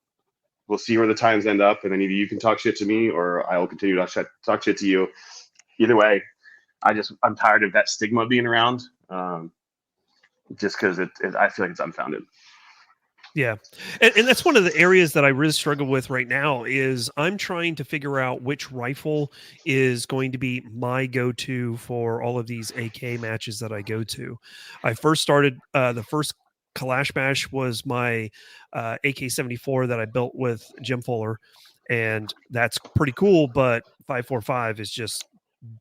We'll see where the times end up, and then either you can talk shit to me or I will continue to talk shit to you. Either way, I'm tired of that stigma being around, just because I feel like it's unfounded. Yeah. And that's one of the areas that I really struggle with right now is I'm trying to figure out which rifle is going to be my go-to for all of these AK matches that I go to. I first started, the first Kalash Bash was my AK-74 that I built with Jim Fuller, and that's pretty cool, but 5.45 is just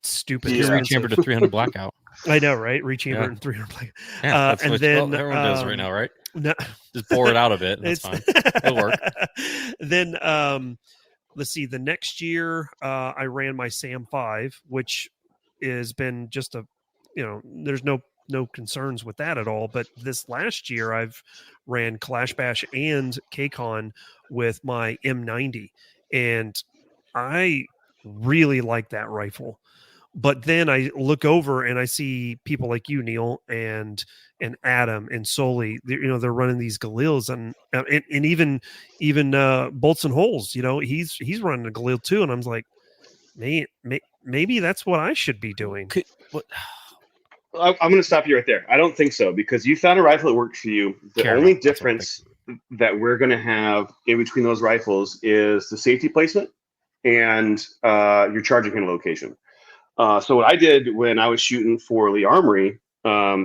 stupid. Just rechambered to 300 blackout. I know, right? Rechambered and 300 blackout. Yeah, and then everyone does right now, right? No, just pour it out of it. And that's fine. It'll work. Then let's see. The next year, I ran my Sam 5, which has been just there's no concerns with that at all. But this last year, I've ran Kalash Bash and KCON with my M90, and I really like that rifle. But then I look over and I see people like you, Neil, and Adam and Soli. They're running these Galils, and even Bolts and Holes. He's running a Galil too, and I'm like, maybe that's what I should be doing. I'm going to stop you right there. I don't think so, because you found a rifle that worked for you. The Caramel, only that's what I'm difference that we're going to have in between those rifles is the safety placement and your charging pin location. So what I did when I was shooting for Lee Armory,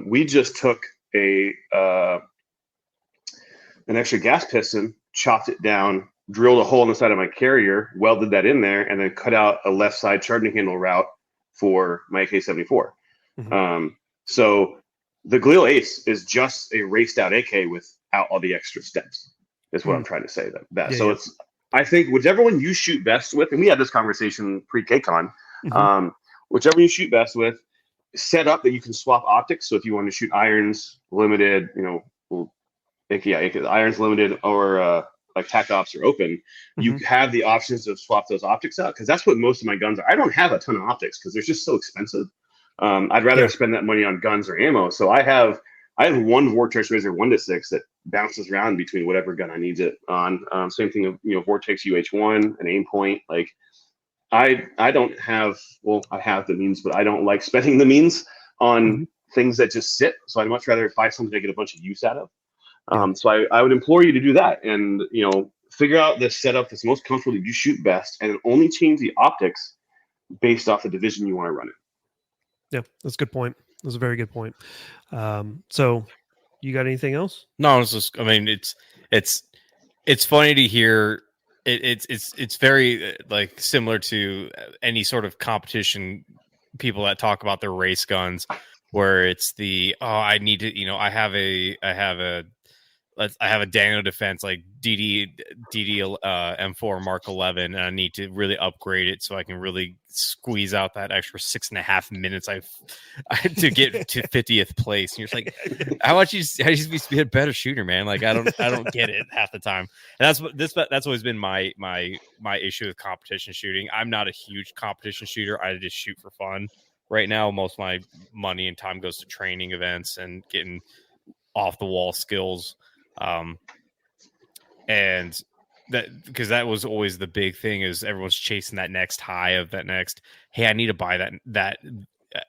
we just took an extra gas piston, chopped it down, drilled a hole in the side of my carrier, welded that in there, and then cut out a left side charging handle route for my AK-74. Mhm. So the Galil Ace is just a raced out AK without all the extra steps. Is what I'm trying to say. That Yeah, so yeah. it's, I think whichever one you shoot best with, and we had this conversation pre-KCON, Mhm. whichever you shoot best with, set up that you can swap optics. So if you want to shoot irons limited, irons limited, or like tac ops or open, you Mhm. have the options to swap those optics out, because that's what most of my guns are. I don't have a ton of optics because they're just so expensive. I'd rather Yeah. spend that money on guns or ammo. So I have one Vortex Razor 1-6 that bounces around between whatever gun I need it on. Same thing of Vortex UH1, an aim point. Like I don't have, well, I have the means, but I don't like spending the means on Mhm. things that just sit. So I'd much rather buy something I get a bunch of use out of. Yeah. So I would implore you to do that, and figure out the setup that's most comfortable, that you shoot best, and only change the optics based off the division you want to run it. Yeah, that's a good point. That's a very good point. So you got anything else? No, it's just, I mean, it's funny to hear. It's very like similar to any sort of competition people that talk about their race guns, where it's I need to, I have a Daniel Defense like DD M4 Mark 11, and I need to really upgrade it so I can really squeeze out that extra 6.5 minutes I to get to 50th place. And you're just like, how you be a better shooter, man? Like I don't get it half the time. And that's always been my issue with competition shooting. I'm not a huge competition shooter. I just shoot for fun. Right now, most of my money and time goes to training events and getting off the wall skills. And that, because that was always the big thing, is everyone's chasing that next high of that next, hey, I need to buy that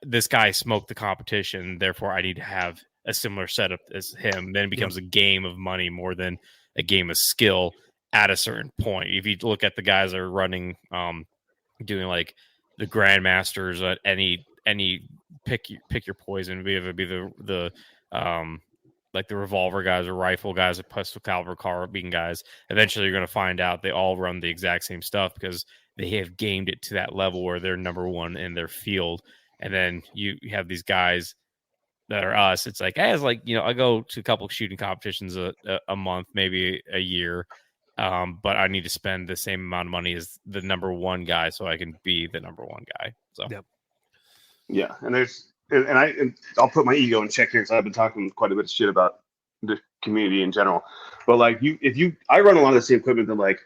this guy smoked the competition, therefore I need to have a similar setup as him. Then it becomes a game of money more than a game of skill at a certain point. If you look at the guys that are running doing like the grandmasters at any pick your poison, be the like the revolver guys or rifle guys or pistol caliber carbine guys, eventually you're going to find out they all run the exact same stuff because they have gamed it to that level where they're number one in their field. And then you have these guys that are us. It's like, as like, I go to a couple shooting competitions a month, maybe a year. But I need to spend the same amount of money as the number one guy so I can be the number one guy. So Yeah, and I'll put my ego in check here, because I've been talking quite a bit of shit about the community in general. But like I run a lot of the same equipment that like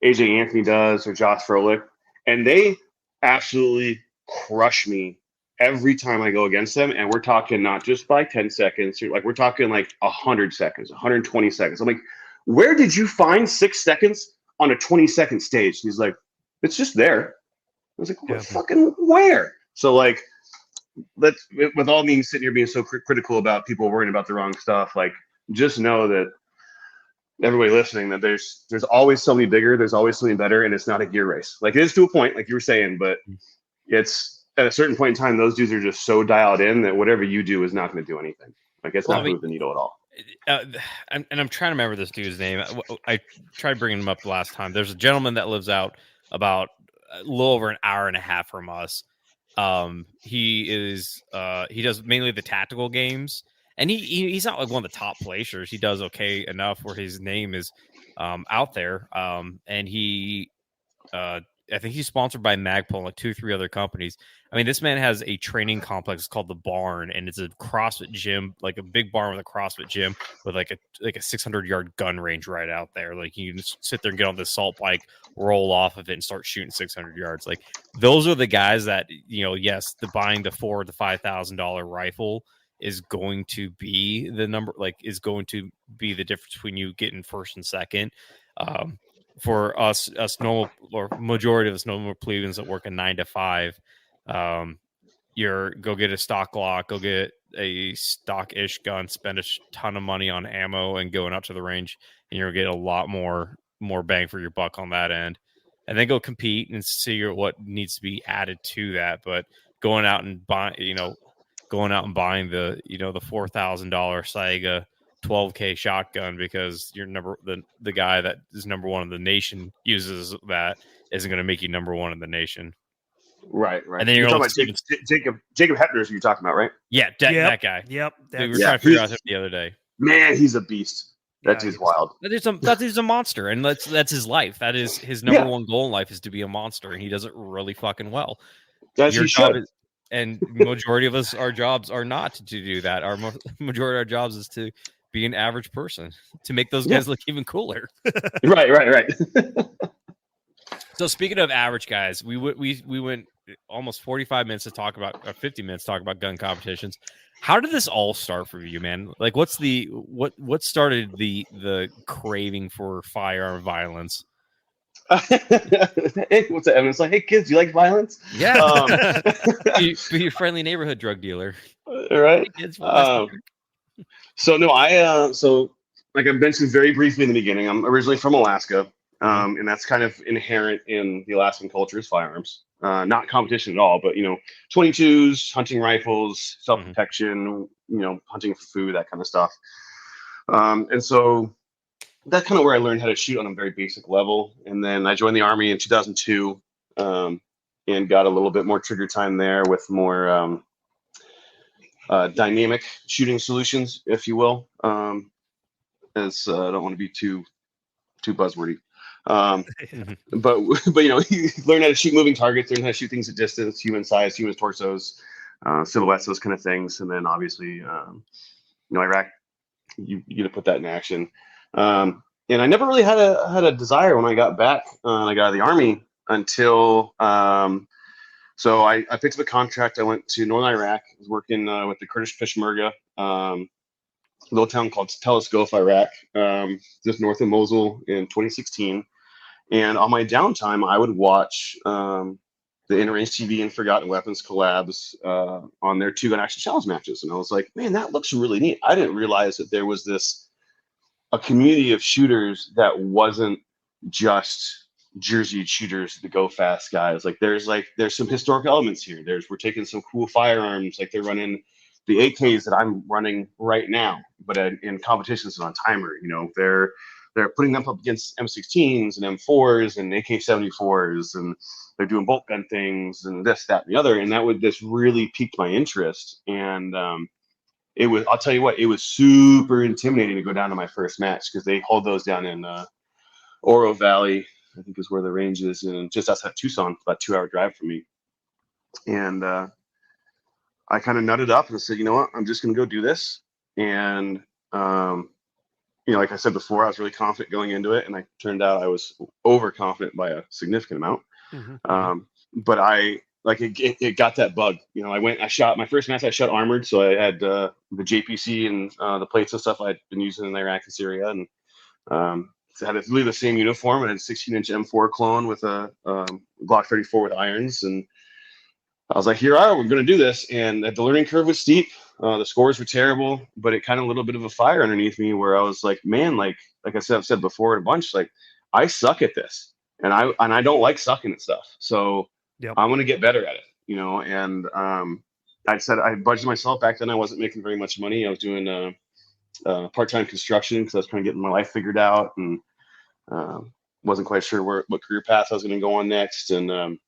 AJ Anthony does, or Josh Froelich, and they absolutely crush me every time I go against them. And we're talking not just by 10 seconds, like we're talking like 100 seconds, 120 seconds. I'm like, where did you find 6 seconds on a 20-second stage? He's like, it's just there. I was like, fucking where? So like, with all me sitting here being so critical about people worrying about the wrong stuff, like, just know that everybody listening, that there's always something bigger, there's always something better, and it's not a gear race. Like, it is to a point, like you were saying, but it's at a certain point in time, those dudes are just so dialed in that whatever you do is not going to do anything. Like, it's not moving the needle at all. And I'm trying to remember this dude's name. I tried bringing him up the last time. There's a gentleman that lives out about a little over an hour and a half from us. He does mainly the tactical games, and he's not like one of the top placers. He does okay enough where his name is out there. And he I think he's sponsored by Magpul and like 2-3 other companies. I mean, this man has a training complex called the Barn, and it's a CrossFit gym, like a big barn with a CrossFit gym with like a 600-yard gun range right out there. Like, you can just sit there and get on the assault bike, roll off of it, and start shooting 600 yards. Like, those are the guys that, yes, buying the $4,000 to $5,000 rifle is going to be the number, like, is going to be the difference between you getting first and second. For us normal, or majority of us normal plebeians that work a 9 to 5, you're go get a stock lock, go get a stock-ish gun, spend a ton of money on ammo and going out to the range, and you're gonna get a lot more bang for your buck on that end. And then go compete and see what needs to be added to that. But going out and buying the the $4,000 Saiga 12K shotgun because you're the guy that is number one in the nation uses that isn't going to make you number one in the nation. Right. And then you're talking about Jacob Hepner is who you're talking about, right? Yeah, that guy. Yep. We were trying to figure out him the other day. Man, he's a beast. That dude's wild. That is a monster, and that's his life. That is his number one goal in life is to be a monster, and he does it really fucking well. Your job is, and majority of us, our jobs are not to do that. Our majority of our jobs is to be an average person, to make those guys look even cooler. Right. So speaking of average guys, we went almost 45 minutes to talk about, or 50 minutes to talk about gun competitions. How did this all start for you, man? Like, what started the craving for firearm violence? Hey, what's that? It's like, hey kids, do you like violence? Yeah. Be your friendly neighborhood drug dealer. Right. Hey, kids, so no, so like I mentioned very briefly in the beginning, I'm originally from Alaska. And that's kind of inherent in the Alaskan culture is firearms. Not competition at all, but 22s, hunting rifles, self-protection, hunting for food, that kind of stuff. And so that's kind of where I learned how to shoot on a very basic level. And then I joined the Army in 2002 and got a little bit more trigger time there with more dynamic shooting solutions, if you will. As I don't want to be too buzzwordy. But you learn how to shoot moving targets, learn how to shoot things at distance, human size, human torsos, silhouettes, those kind of things. And then obviously, Iraq, you get to put that in action. And I never really had a desire when I got back, I got out of the Army until, so I picked up a contract. I went to Northern Iraq. I was working with the Kurdish Peshmerga, a little town called Teleskov, Iraq, just north of Mosul in 2016. And on my downtime, I would watch the Inner-Range TV and Forgotten Weapons collabs on their two-gun action challenge matches. And I was like, man, that looks really neat. I didn't realize that there was a community of shooters that wasn't just jerseyed shooters, the go fast guys. There's some historic elements here. We're taking some cool firearms, like they're running the AKs that I'm running right now, but in competitions and on timer. They're putting them up against M16s and M4s and AK-74s, and they're doing bolt gun things and this, that, and the other. And this really piqued my interest. And I'll tell you what, it was super intimidating to go down to my first match because they hold those down in Oro Valley, I think is where the range is, and just outside Tucson, about 2-hour drive from me. And I kind of nutted up and said, you know what, I'm just going to go do this. And like I said before, I was really confident going into it, and I turned out I was overconfident by a significant amount. But it got that bug. I shot my first match. I shot armored, so I had the JPC and the plates and stuff I'd been using in Iraq and Syria, and so I had to leave the same uniform. I had a 16-inch M4 clone with a Glock 34 with irons, and I was like, here I are, we're going to do this. And the learning curve was steep. The scores were terrible, but it kind of lit a little bit of a fire underneath me where I was like, man, like I said, I've said before a bunch, like I suck at this, and I don't like sucking at stuff. So I'm going to get better at it, and I said, I budgeted myself back then. I wasn't making very much money. I was doing part-time construction because I was kind of getting my life figured out, and wasn't quite sure what career path I was going to go on next. And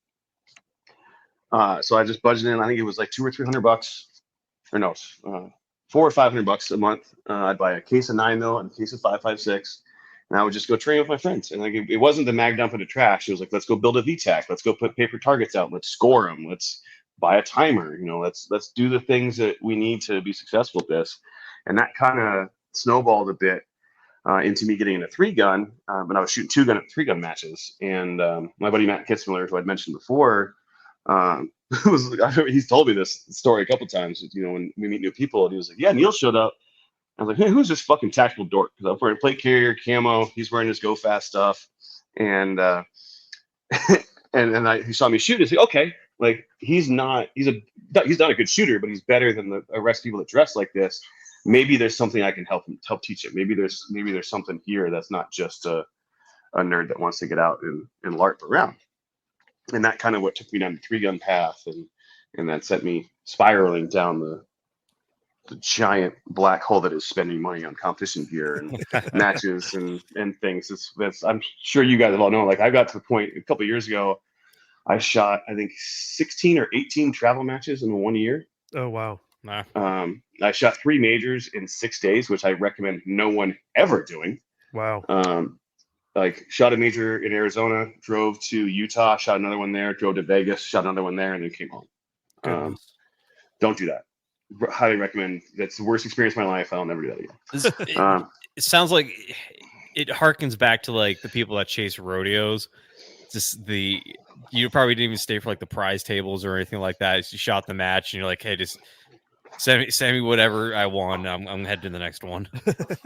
so I just budgeted in, I think it was like $200 or $300, or no, $400 or $500 a month. I'd buy a case of 9mm and a case of 5.56, and I would just go train with my friends. And it wasn't the mag dump in the trash. It was like, let's go build a VTAC. Let's go put paper targets out. Let's score them. Let's buy a timer. Let's do the things that we need to be successful at this. And that kind of snowballed a bit into me getting in a 3-gun. But I was shooting 3-gun matches. And my buddy Matt Kitzmiller, who I'd mentioned before, he's told me this story a couple times, when we meet new people, and he was like, yeah, Neil showed up. I was like, hey, who's this fucking tactical dork? Because I'm wearing plate carrier camo, he's wearing his go fast stuff, and he saw me shoot. He's like, okay, Like he's not a good shooter, but he's better than the rest of people that dress like this. Maybe there's something I can help teach him. Maybe there's something here that's not just a nerd that wants to get out and LARP around. And that kind of what took me down the 3-gun path, and that sent me spiraling down the giant black hole that is spending money on competition gear and matches and things. I'm sure you guys all know. Like I got to the point a couple of years ago, I shot I think 16 or 18 travel matches in 1 year. Oh wow! Nah. I shot 3 majors in 6 days, which I recommend no one ever doing. Wow. Like shot a major in Arizona, drove to Utah, shot another one there, drove to Vegas, shot another one there, and then came home. Don't do that. Highly recommend. That's the worst experience of my life. I'll never do that again. It sounds like it harkens back to like the people that chase rodeos. You probably didn't even stay for like the prize tables or anything like that. You shot the match and you're like, hey, just send me whatever I won. I'm heading to the next one.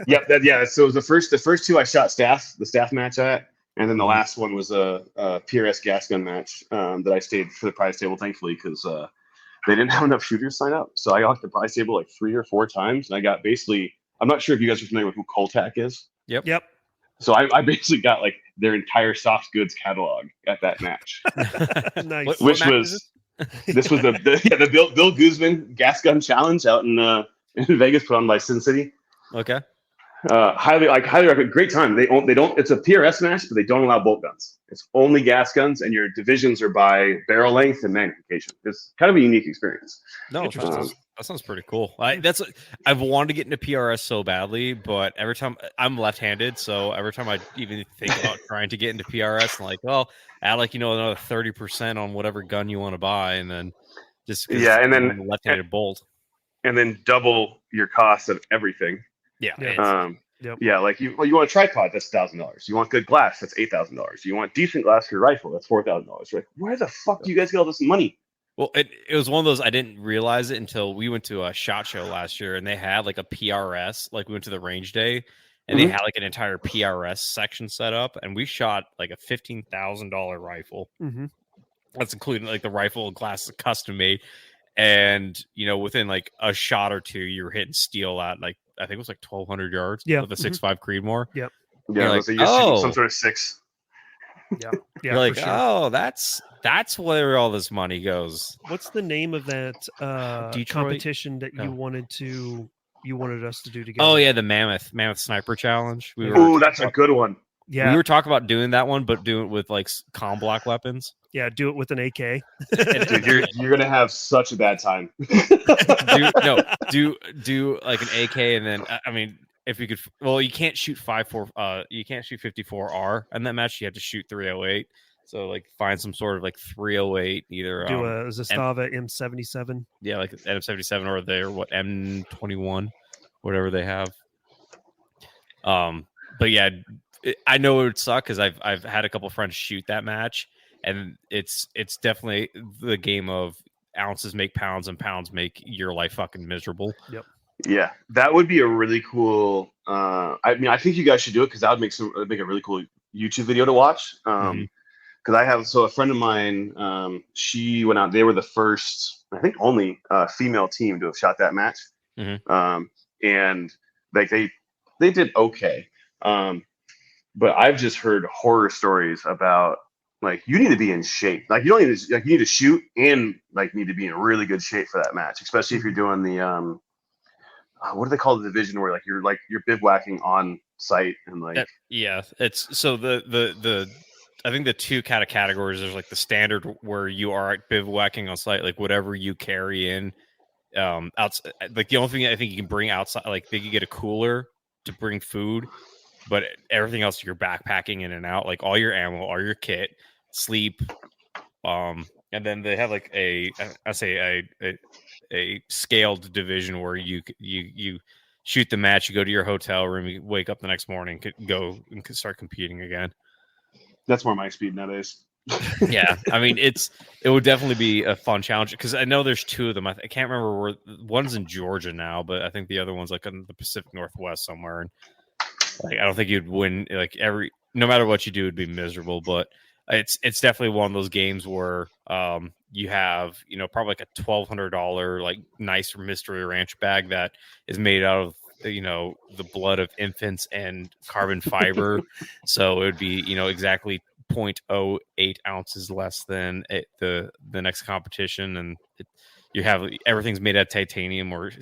Yep. So it was the first 2 I shot the staff match at, and then the last one was a PRS gas gun match that I stayed for the prize table, thankfully, because they didn't have enough shooters sign up. So I got the prize table like 3 or 4 times, and I got basically. I'm not sure if you guys are familiar with who Coltac is. Yep. So I basically got like their entire soft goods catalog at that match. Nice. Which was this was the Bill Guzman gas gun challenge out in Vegas, put on by Sin City. Okay. Highly recommend. Great time. They don't. It's a PRS match, but they don't allow bolt guns. It's only gas guns, and your divisions are by barrel length and magnification. It's kind of a unique experience. No, that sounds pretty cool. I've wanted to get into PRS so badly, but every time I'm left-handed, so every time I even think about trying to get into PRS, I'm like, well, add another 30% on whatever gun you want to buy, and then just and then left-handed bolt, and then double your cost of everything. Yeah. Yep. Yeah, like you want a tripod, that's $1,000. You want good glass, that's $8,000. You want decent glass for your rifle, that's $4,000. Like, where the fuck do you guys get all this money? Well, it was one of those I didn't realize it until we went to a SHOT Show last year, and they had like a PRS. Like we went to the range day, and they had like an entire PRS section set up, and we shot like a $15,000 rifle. Mm-hmm. That's including like the rifle and glass custom made, and within like a shot or two, you were hitting steel at like I think it was like 1,200 yards. Yeah, with a 6.5 Creedmoor. Yep. Yeah, like, some sort of 6. Yeah. You're like, for sure. oh, that's where all this money goes. What's the name of that Detroit? competition that you wanted us to do together? Oh yeah, the Mammoth Sniper Challenge. Ooh, that's a good one. Yeah, we were talking about doing that one, but do it with like com block weapons. Yeah, do it with an AK. Dude, you're gonna have such a bad time. do like an AK, and then I mean, if you could, well, you can't shoot 54R in that match. You have to shoot 308. So like find some sort of like 308 either. Do a Zastava M77. Yeah, like M77 or M21, whatever they have. But yeah, I know it would suck because I've had a couple friends shoot that match, and it's definitely the game of ounces make pounds and pounds make your life fucking miserable. Yep. Yeah, that would be a really cool. I mean, I think you guys should do it because that would make a really cool YouTube video to watch. Because I have a friend of mine. She went out. They were the first, I think, only female team to have shot that match. And like they did okay. But I've just heard horror stories about like you need to be in shape. Like you don't need to, like you need to shoot and like need to be in really good shape for that match, especially if you're doing the what do they call the division where you're bivouacking on site and like it's so the I think the two kind of categories, there's like the standard where you are bivouacking on site, like whatever you carry in outside, like the only thing I think you can bring outside, like they can get a cooler to bring food, but everything else you're backpacking in and out, like all your ammo, all your kit, sleep, and then they have like a scaled division where you shoot the match, you go to your hotel room, you wake up the next morning, go and start competing again. That's more my speed nowadays. Yeah, I mean it would definitely be a fun challenge because I know there's two of them. I can't remember where one's in Georgia now, but I think the other one's like in the Pacific Northwest somewhere. And like I don't think you'd win. Like no matter what you do, it'd be miserable. But it's definitely one of those games where you have, probably like a $1,200 like nice mystery ranch bag that is made out of, the blood of infants and carbon fiber. So it would be, exactly 0.08 ounces less than the next competition. And you have everything's made out of titanium or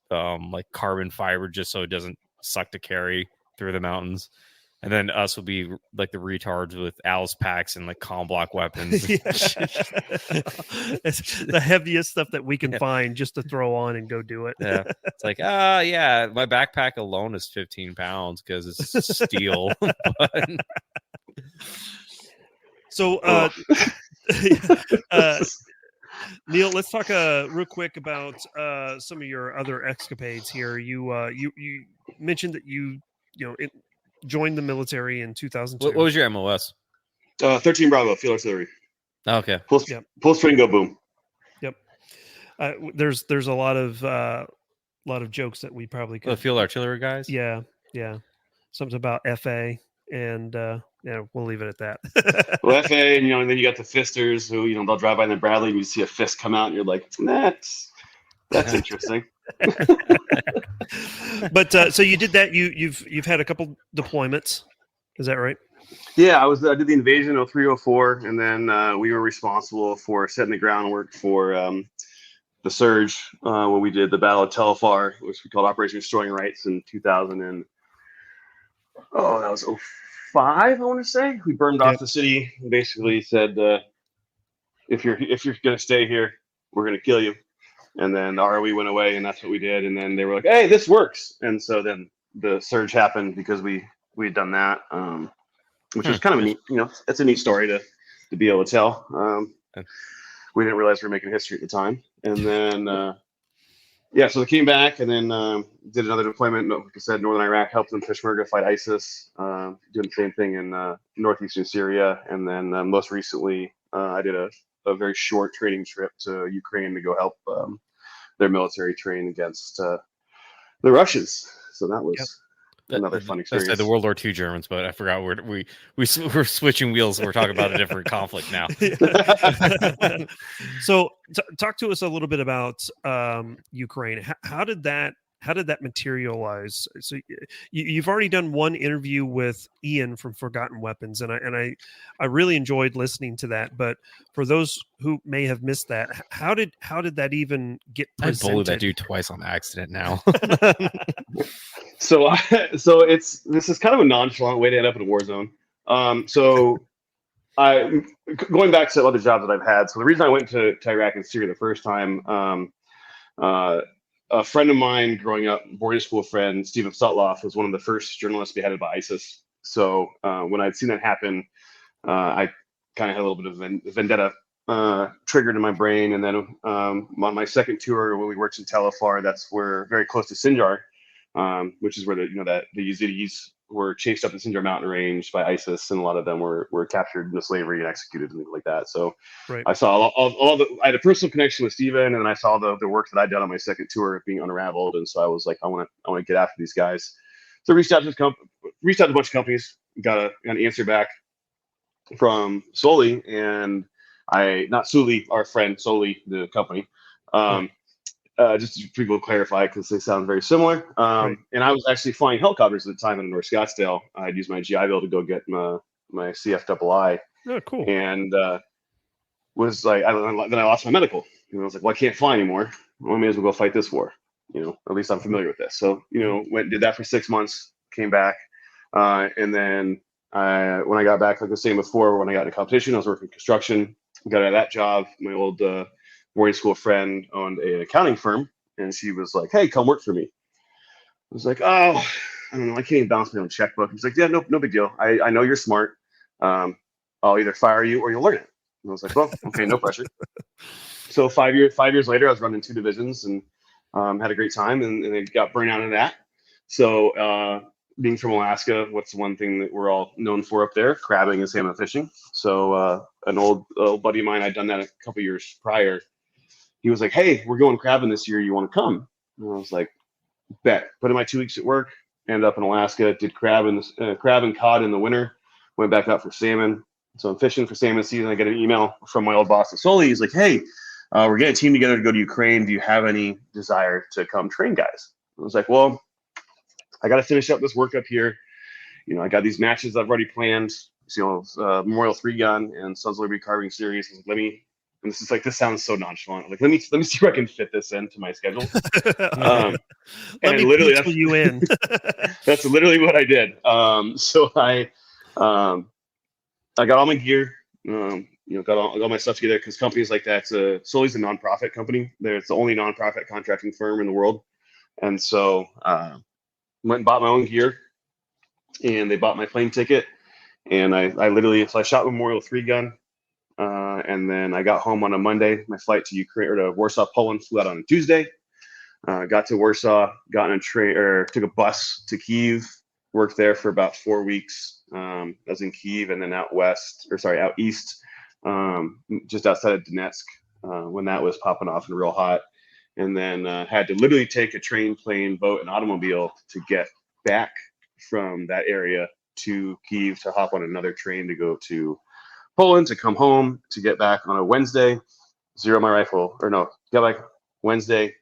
like carbon fiber, just so it doesn't suck to carry through the mountains. And then us will be like the retards with Alice packs and like comm block weapons. It's the heaviest stuff that we can find just to throw on and go do it. Yeah. It's like, yeah, my backpack alone is 15 pounds because it's steel. But... So, Neil, let's talk real quick about some of your other escapades here. You mentioned that you joined the military in 2002. What was your MOS? 13 Bravo, Field Artillery. Okay. Pull string, go boom. Yep. There's a lot of jokes that we probably could. The Field Artillery guys? Yeah. Something about FA, and we'll leave it at that. Well, FA, and then you got the fisters who, they'll drive by in the Bradley and you see a fist come out and you're like, that's interesting. But so you did that. You've had a couple deployments. Is that right? Yeah, I did the invasion of 304, and then we were responsible for setting the groundwork for the surge when we did the Battle of Telfar, which we called Operation Destroying Rights in 2000. And that was 2005, I want to say. We burned off the city and basically said, if you're going to stay here, we're going to kill you. And then the ROE went away, and that's what we did. And then they were like, hey, this works. And so then the surge happened because we had done that, which was kind of a neat, it's a neat story to be able to tell. We didn't realize we were making history at the time. And then, so they came back and then did another deployment. Like I said, Northern Iraq, helped them Peshmerga fight ISIS, doing the same thing in northeastern Syria. And then most recently, I did a very short training trip to Ukraine to go help their military train against the Russians. So that was another fun experience. I said the World War II Germans, but I forgot we're switching wheels. We're talking about a different conflict now. So talk to us a little bit about Ukraine. How did that materialize? So you've already done one interview with Ian from Forgotten Weapons, and I really enjoyed listening to that. But for those who may have missed that, how did that even get presented? I bullied that dude twice on accident now. So this is kind of a nonchalant way to end up in a war zone. So I going back to other jobs that I've had. So the reason I went to Iraq and Syria the first time, a friend of mine growing up, boarding school friend, Stephen Sutloff, was one of the first journalists beheaded by ISIS. So when I'd seen that happen, I kind of had a little bit of vendetta triggered in my brain. And then on my second tour, when we worked in Tel Afar, that's where very close to Sinjar, which is where the Yazidis were chased up the Sinjar mountain range by ISIS, and a lot of them were captured into slavery and executed and things like that. So I saw I had a personal connection with Stephen, and then I saw the work that I'd done on my second tour being unraveled, and so I was like, I want to get after these guys. So I reached out to a bunch of companies, got an answer back from Soli, and not Suli, our friend Soli, the company. Just for people to clarify, because they sound very similar. And I was actually flying helicopters at the time in North Scottsdale. I'd used my GI Bill to go get my CFII. Oh, cool. And was like, then I lost my medical. I was like, well, I can't fly anymore. Well, I may as well go fight this war. At least I'm familiar with this. So, went and did that for 6 months, came back. And then when I got back, like I was saying before, when I got into competition, I was working construction, got out of that job. My old boarding school friend owned an accounting firm, and she was like, hey, come work for me. I was like, oh, I don't know, I can't even balance my own checkbook. He's like, yeah, no big deal. I know you're smart. I'll either fire you or you'll learn it. And I was like, well, okay, no pressure. So 5 years later, I was running 2 divisions and had a great time, and then got burnt out of that. So being from Alaska, what's the one thing that we're all known for up there? Crabbing and salmon fishing. So an old buddy of mine, I'd done that a couple years prior. He was like, hey, we're going crabbing this year. You want to come? And I was like, bet. Put in my 2 weeks at work, ended up in Alaska, did crab and cod in the winter, went back out for salmon. So I'm fishing for salmon season. I get an email from my old boss at Soli. He's like, "Hey, we're getting a team together to go to Ukraine. Do you have any desire to come train guys?" I was like, "Well, I got to finish up this work up here. I got these matches I've already planned. Memorial 3-gun and Sons of Liberty Carving Series. He's like, let me." And this sounds so nonchalant. Like, let me see if I can fit this into my schedule. Let and me literally, pencil you in. that's literally what I did. So I got all my gear. Got all my stuff together because companies like that. Soli's a nonprofit company. It's the only nonprofit contracting firm in the world, and so went and bought my own gear, and they bought my plane ticket, and I shot Memorial 3-gun. And then I got home on a Monday. My flight to Ukraine or to Warsaw, Poland, flew out on a Tuesday. Got to Warsaw, got on a train or took a bus to Kyiv. Worked there for about 4 weeks. I was in Kyiv and then out east, just outside of Donetsk when that was popping off and real hot. And then had to literally take a train, plane, boat, and automobile to get back from that area to Kyiv to hop on another train to go to Poland, to come home, to get back on a Wednesday, zero my rifle, get back Wednesday,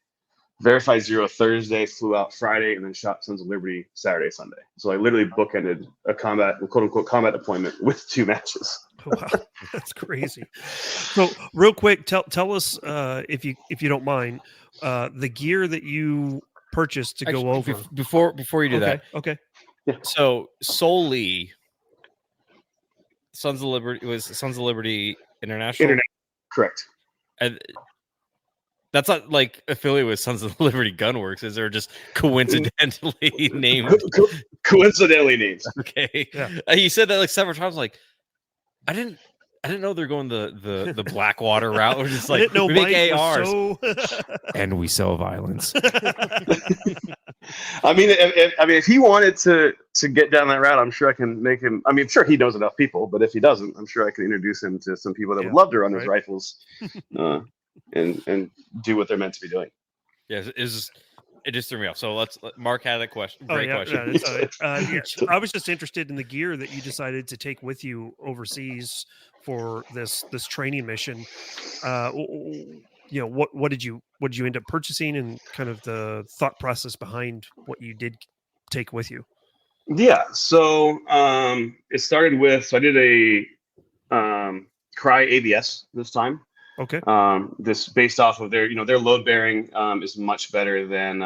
verified zero Thursday, flew out Friday, and then shot Sons of Liberty Saturday, Sunday. So I literally bookended a quote unquote combat deployment with 2 matches. Wow, that's crazy. So real quick, tell us if you don't mind the gear that you purchased to go over before you do that. Okay. Yeah. So solely Sons of Liberty International. Correct. And that's not like affiliated with Sons of Liberty Gunworks, is there? Just coincidentally named? Coincidentally named. Okay. Yeah. You said that like several times. Like, I didn't know they're going the Blackwater route. We're just like, we make ARs and we sell violence. I mean, if he wanted to get down that route, I'm sure I can make him. I mean, sure he knows enough people, but if he doesn't, I'm sure I can introduce him to some people that would love to run those rifles, and do what they're meant to be doing. Yeah, it just threw me off. So Mark had a question. Great question. I was just interested in the gear that you decided to take with you overseas for this training mission. What did you end up purchasing, and kind of the thought process behind what you did take with you? Yeah, so it started with I did a Cry ABS this time. Okay. This based off of their load bearing is much better than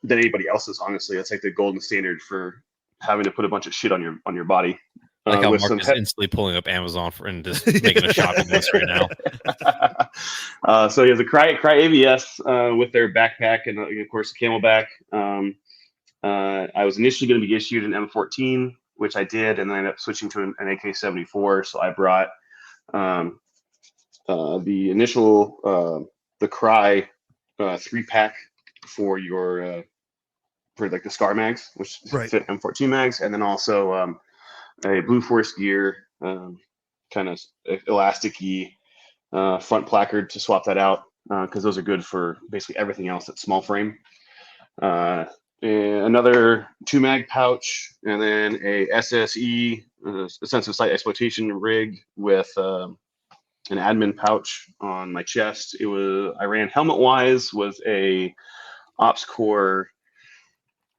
anybody else's. Honestly, that's like the golden standard for having to put a bunch of shit on your body. Like how Mark is instantly pulling up Amazon and just making a shopping list right now. So yeah, the Cry ABS with their backpack and of course the Camelback. I was initially going to be issued an M14, which I did, and then I ended up switching to an AK-74. So I brought the initial the Cry 3-pack for your for like the Scar mags, which fit M14 mags, and then also a Blue Force gear kind of elasticy front placard to swap that out because those are good for basically everything else that's small frame. Another 2-mag pouch, and then a SSE, a sensitive site exploitation rig with an admin pouch on my chest. I ran helmet wise was a Ops Core.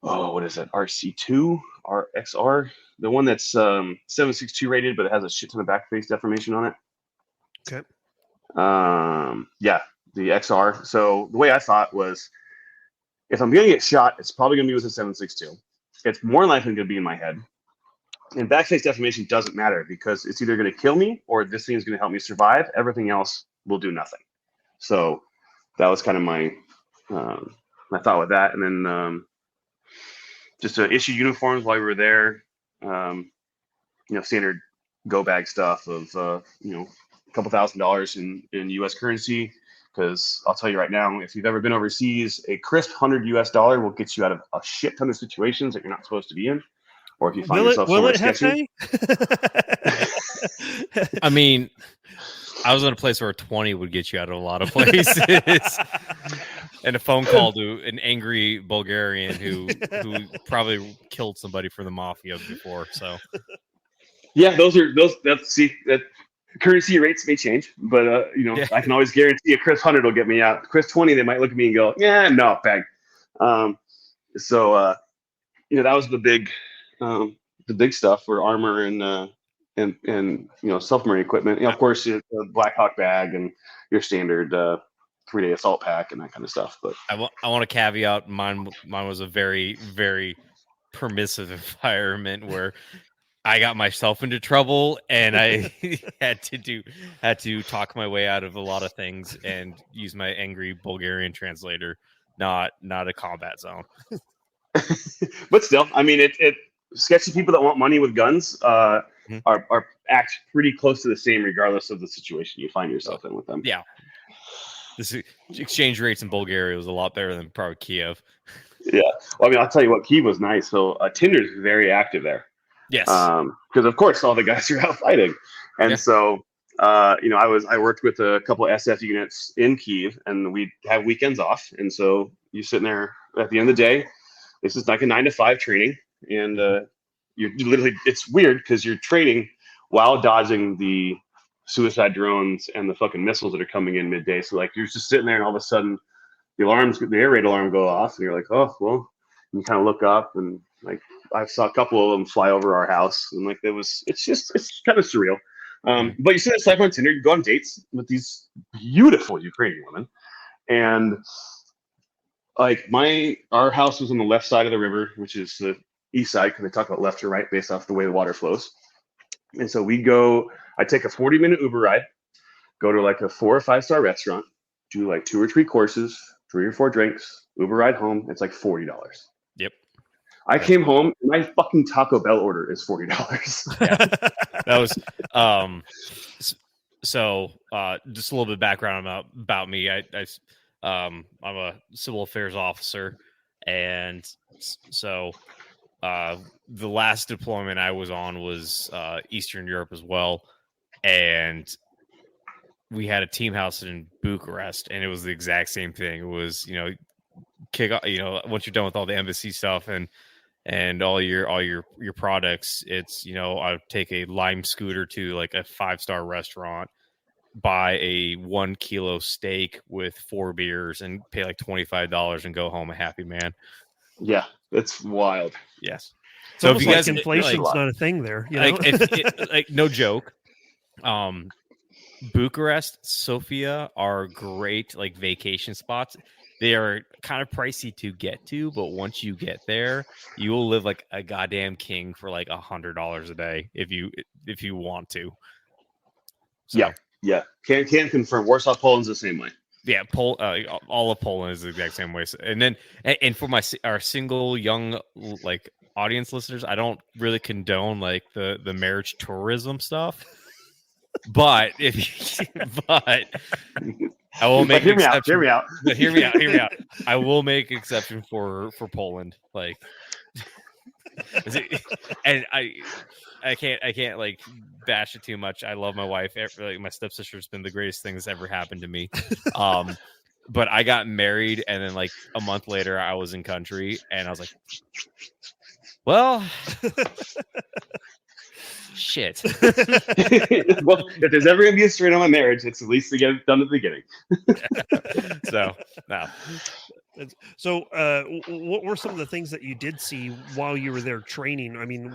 Oh, what is it? RC2 RXR, the one that's 7.62 rated, but it has a shit ton of back face deformation on it. Okay. Yeah, the XR. So the way I thought was, if I'm going to get shot, it's probably going to be with a 7.62. It's more likely going to be in my head. And backface deformation doesn't matter because it's either going to kill me or this thing is going to help me survive. Everything else will do nothing. So that was kind of my thought with that. And then just to issue uniforms while we were there, standard go bag stuff of a couple $1,000s in U.S. currency. Because I'll tell you right now, if you've ever been overseas, a crisp $100 US will get you out of a shit ton of situations that you're not supposed to be in. Or if you find yourself somewhere sketchy. I mean, I was in a place where a 20 would get you out of a lot of places. And a phone call to an angry Bulgarian who probably killed somebody from the mafia before. So Yeah, that currency rates may change, but I can always guarantee a Chris 100 will get me out. Chris 20, they might look at me and go, yeah, no, bang. That was the big stuff for armor and submarine equipment. Of course, the Black Hawk bag and your standard 3-day assault pack and that kind of stuff. But I want to caveat mine was a very, very permissive environment where I got myself into trouble and I had to talk my way out of a lot of things and use my angry Bulgarian translator, not a combat zone. But still, I mean, it sketchy people that want money with guns are act pretty close to the same, regardless of the situation you find yourself in with them. Yeah. The exchange rates in Bulgaria was a lot better than probably Kiev. Yeah. Well, I mean, I'll tell you what, Kiev was nice. So Tinder is very active there. Yes. Because of course all the guys are out fighting, and so I worked with a couple of SF units in Kiev, and we have weekends off, and so you're sitting there at the end of the day. This is like a 9-to-5 training, and you're literally, it's weird because you're training while dodging the suicide drones and the fucking missiles that are coming in midday. So like you're just sitting there, and all of a sudden the air raid alarm go off, and you're like, oh well. And you kind of look up, and like I saw a couple of them fly over our house, and like it's kind of surreal. But you see that swipe on Tinder, you go on dates with these beautiful Ukrainian women, and like our house was on the left side of the river, which is the east side, because they talk about left or right based off the way the water flows. And so I take a 40-minute Uber ride, go to like a 4 or 5-star restaurant, do like 2 or 3 courses, 3 or 4 drinks, Uber ride home. It's like $40. Yep. I came home, and my fucking Taco Bell order is $40. Yeah. That was so just a little bit of background about me. I'm a civil affairs officer, and so the last deployment I was on was Eastern Europe as well, and we had a team house in Bucharest, and it was the exact same thing. It was kick off, once you're done with all the embassy stuff and all your products, it's I'll take a Lime scooter to like a 5-star restaurant, buy a 1 kilo steak with 4 beers, and pay like $25 and go home a happy man. Yeah, that's wild. Yes. So if you guys, inflation's not a thing there, like no joke. Bucharest, Sofia are great like vacation spots. They are kind of pricey to get to, but once you get there, you will live like a goddamn king for like $100 a day if you want to. So, yeah. Can confirm. Warsaw, Poland's the same way. Yeah, all of Poland is the exact same way. And then, and for our single young like audience listeners, I don't really condone like the marriage tourism stuff. But I will make hear me out. But hear me out. I will make exception for Poland. Like, and I can't like bash it too much. I love my wife. Like, my stepsister's been the greatest thing that's ever happened to me. But I got married, and then like a month later, I was in country, and I was like, well. Shit. Well, if there's ever gonna be a strain on my marriage, it's at least to get it done at the beginning. So, no. So, what were some of the things that you did see while you were there training? I mean,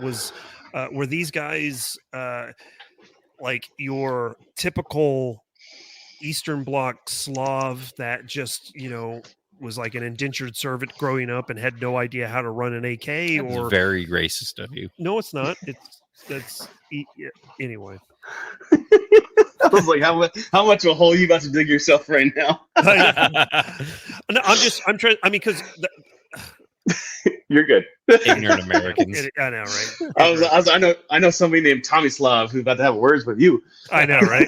were these guys like your typical Eastern Bloc Slav that just was like an indentured servant growing up and had no idea how to run an AK? Or very racist of you. No, it's not. Anyway. I was like, how much of a hole you about to dig yourself right now? No, I'm trying. I mean, because you're good. Ignorant Americans. I know, right? I know somebody named Tommy Slav who's about to have words with you. I know, right?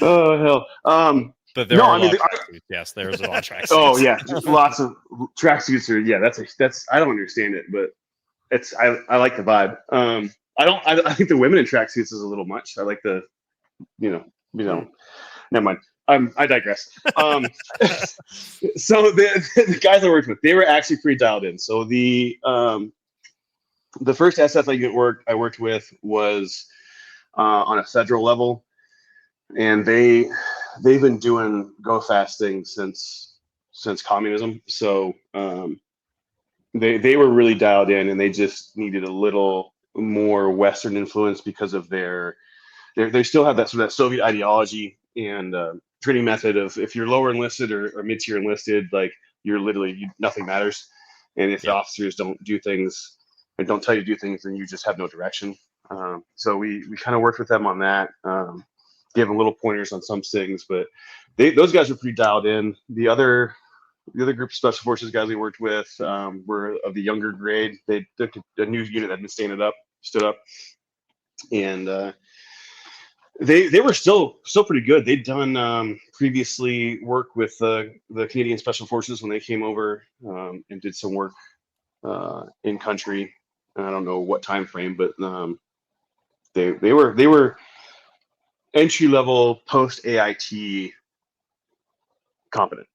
Oh hell. But there are tracksuits. Yes, there's a lot of tracksuits. Oh yeah, lots of tracksuits are. Yeah, that's. I don't understand it, but I like the vibe. I think the women in tracksuits is a little much. I like the Never mind. I digress. So the guys I worked with, they were actually pretty dialed in. So the first SF I worked with was on a federal level, and they've been doing go fast things since communism. So they were really dialed in, and they just needed a little more Western influence because of they still have that sort of that Soviet ideology and training method of if you're lower enlisted or mid-tier enlisted, like you're literally nothing matters, and if the officers don't do things and don't tell you to do things, then you just have no direction. So we kind of worked with them on that, gave them little pointers on some things, but those guys were pretty dialed in. The other group of special forces guys we worked with were of the younger grade. They took a new unit that had been stood up, and they were still pretty good. They'd done previously work with the Canadian Special Forces when they came over and did some work in country. I don't know what time frame, but they were entry level post AIT competent,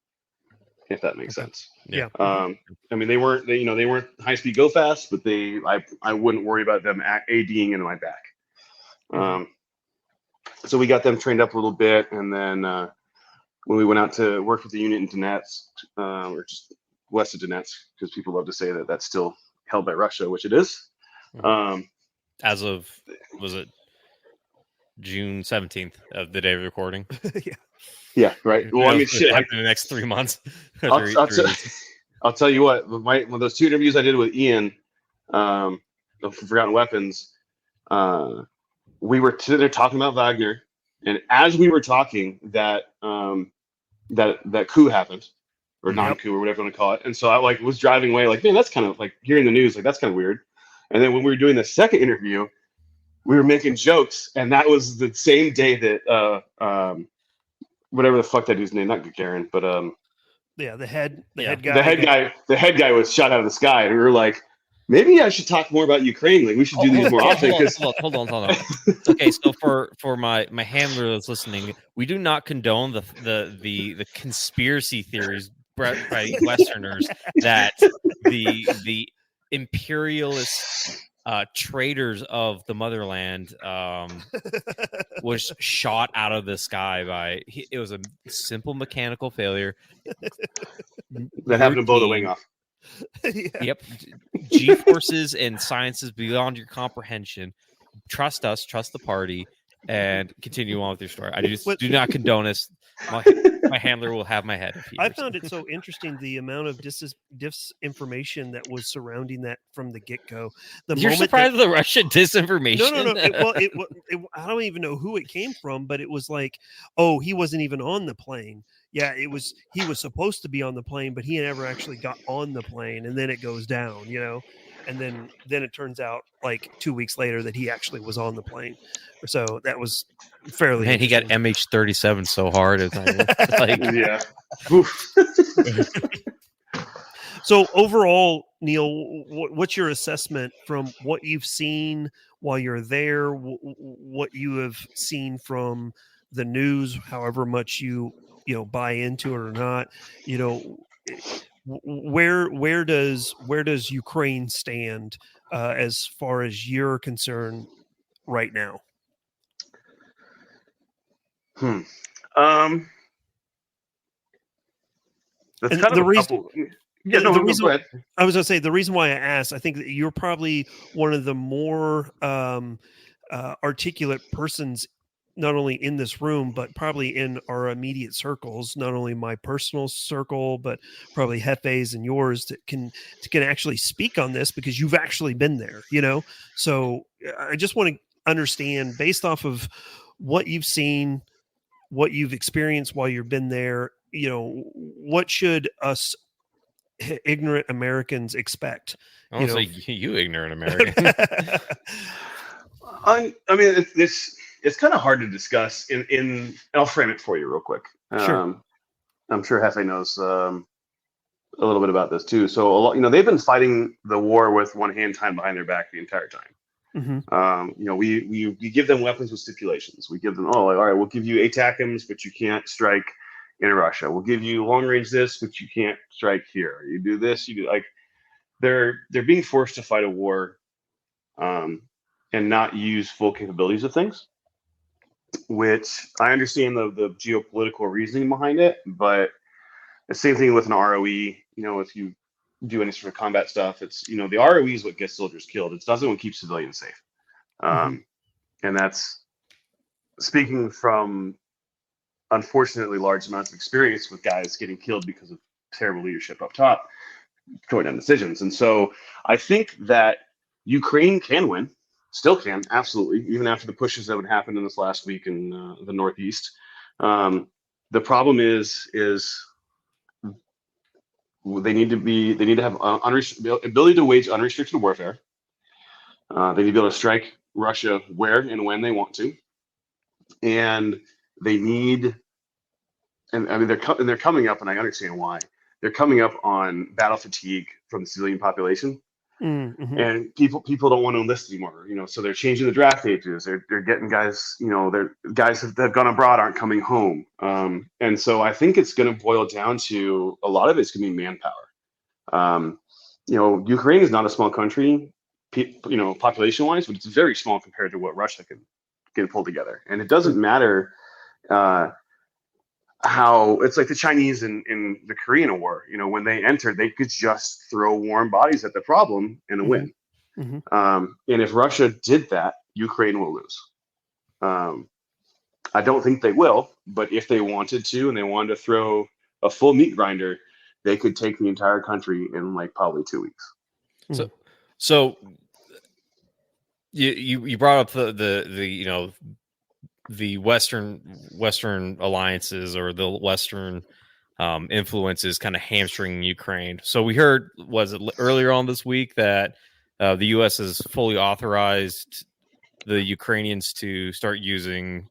if that makes sense. Yeah. I mean, they weren't high speed go fast, but I wouldn't worry about them ADing into my back. So we got them trained up a little bit, and then when we went out to work with the unit in Donetsk, or just west of Donetsk, because people love to say that that's still held by Russia, which it is. As of, was it June 17th of the day of recording? Yeah, right. Well, I mean, shit. Like, in the next 3 months. I'll tell you what. One of those 2 interviews I did with Ian, of Forgotten Weapons, we were sitting there talking about Wagner, and as we were talking, that coup happened, or non-coup, or whatever you want to call it. And so I was driving away, man, that's kind of like hearing the news, that's kind of weird. And then when we were doing the second interview, we were making jokes, and that was the same day that whatever the fuck that dude's name, not Gagarin, but the head guy was shot out of the sky, and we were like, maybe I should talk more about Ukraine. We should do these more often. Hold on. Okay, so for my handler that's listening, we do not condone the conspiracy theories by Westerners that the imperialist traitors of the motherland was shot out of the sky it was a simple mechanical failure that happened to blow the wing off. Yep. G-forces and sciences beyond your comprehension. Trust us, trust the party, and continue on with your story. I just do not condone this. My handler will have my head. I found it so interesting, the amount of disinformation that was surrounding that from the get-go. You're surprised at the Russian disinformation? No. I don't even know who it came from, but it was like, oh, he wasn't even on the plane. Yeah, he was supposed to be on the plane, but he never actually got on the plane, and then it goes down, and then it turns out 2 weeks later that he actually was on the plane. So that was fairly. Man, he got MH37 so hard. It's yeah. So overall, Neil, what's your assessment from what you've seen while you're there? What you have seen from the news, however much you buy into it or not, where does Ukraine stand as far as you're concerned right now? That's kind of the reason. Go ahead. I was going to say, the reason why I asked, I think that you're probably one of the more articulate persons, not only in this room, but probably in our immediate circles, not only my personal circle, but probably Jefe's and yours, that can actually speak on this because you've actually been there, So I just want to understand, based off of what you've seen, what you've experienced while you've been there, what should us ignorant Americans expect? I don't say you ignorant American. I mean, it's kind of hard to discuss in I'll frame it for you real quick. Sure. I'm sure Jefe knows a little bit about this too. So they've been fighting the war with one hand tied behind their back the entire time. Mm-hmm. We give them weapons with stipulations. We give them, all right, we'll give you ATACMs, but you can't strike in Russia. We'll give you long range this, but you can't strike here. You do this, you do like they're being forced to fight a war, and not use full capabilities of things. Which I understand the geopolitical reasoning behind it, but the same thing with an ROE. If you do any sort of combat stuff, it's the ROE is what gets soldiers killed. It doesn't what keeps civilians safe. And that's speaking from unfortunately large amounts of experience with guys getting killed because of terrible leadership up top, throwing down decisions. And so I think that Ukraine can win, still can, absolutely, even after the pushes that would happen in this last week in the Northeast. The problem is they need to have ability to wage unrestricted warfare. They need to be able to strike Russia where and when they want to, and they need. And I mean, they're coming up, and I understand why they're coming up on battle fatigue from the civilian population, and people don't want to enlist anymore. So they're changing the draft ages. They're getting guys. They're guys that have gone abroad aren't coming home, and so I think it's going to boil down to a lot of it's going to be manpower. Ukraine is not a small country, population wise, but it's very small compared to what Russia can pull together, and it doesn't matter. How it's like the Chinese in the Korean War, when they entered, they could just throw warm bodies at the problem and win. And if Russia did that, Ukraine will lose. I don't think they will, but if they wanted to and they wanted to throw a full meat grinder, they could take the entire country in like probably 2 weeks. So you brought up the the Western alliances or the Western influences kind of hamstring Ukraine. So we heard, was it earlier on this week, that the U.S. has fully authorized the Ukrainians to start using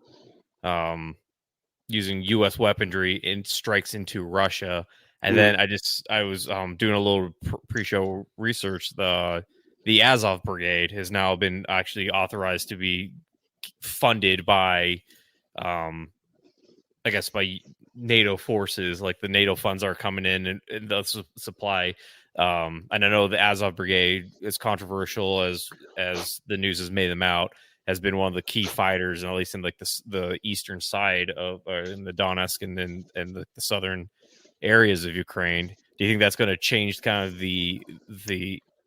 U.S. weaponry in strikes into Russia. And then I was doing a little pre-show research. The Azov Brigade has now been actually authorized to be funded by, I guess, by NATO forces. Like the NATO funds are coming in and the supply. And I know the Azov Brigade, as controversial as the news has made them out, has been one of the key fighters, and at least in like the eastern side of, in the Donetsk and then the southern areas of Ukraine. Do you think that's going to change kind of the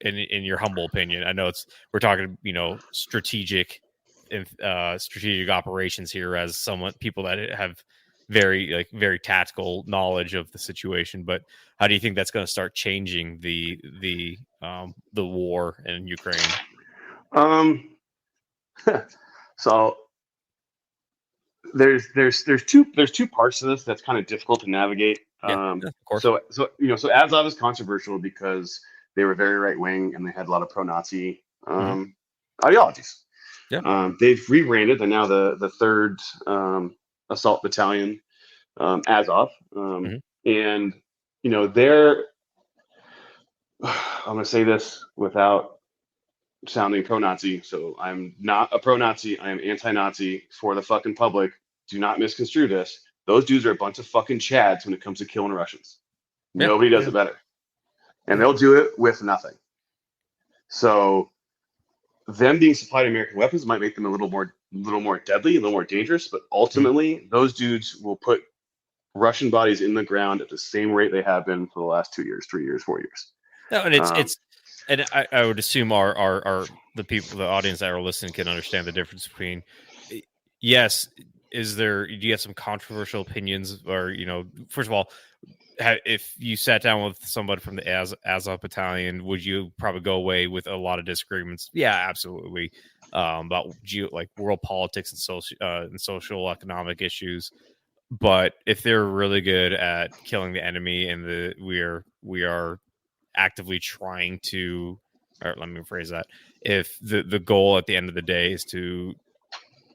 in your humble opinion? I know we're talking strategic operations here as people that have very tactical knowledge of the situation, but how do you think that's going to start changing the war in Ukraine? So there's two parts to this that's kind of difficult to navigate. Of course. So Azov is controversial because they were very right wing and they had a lot of pro-Nazi ideologies. Yeah. They've rebranded. They're now the 3rd Assault Battalion, Azov, and they're. I'm going to say this without sounding pro-Nazi, so I'm not a pro-Nazi. I am anti-Nazi for the fucking public. Do not misconstrue this. Those dudes are a bunch of fucking chads when it comes to killing Russians. Yeah. Nobody does it better, and they'll do it with nothing. So them being supplied American weapons might make them a little more deadly, a little more dangerous, but ultimately those dudes will put Russian bodies in the ground at the same rate they have been for the last 2 years, 3 years, 4 years. No, and and I would assume the people, the audience that are listening, can understand the difference between. Yes, do you have some controversial opinions, or first of all, if you sat down with somebody from the Azov Battalion, would you probably go away with a lot of disagreements? Yeah, absolutely. About world politics and social economic issues. But if they're really good at killing the enemy, and we are actively trying to, or let me rephrase that, if the goal at the end of the day is to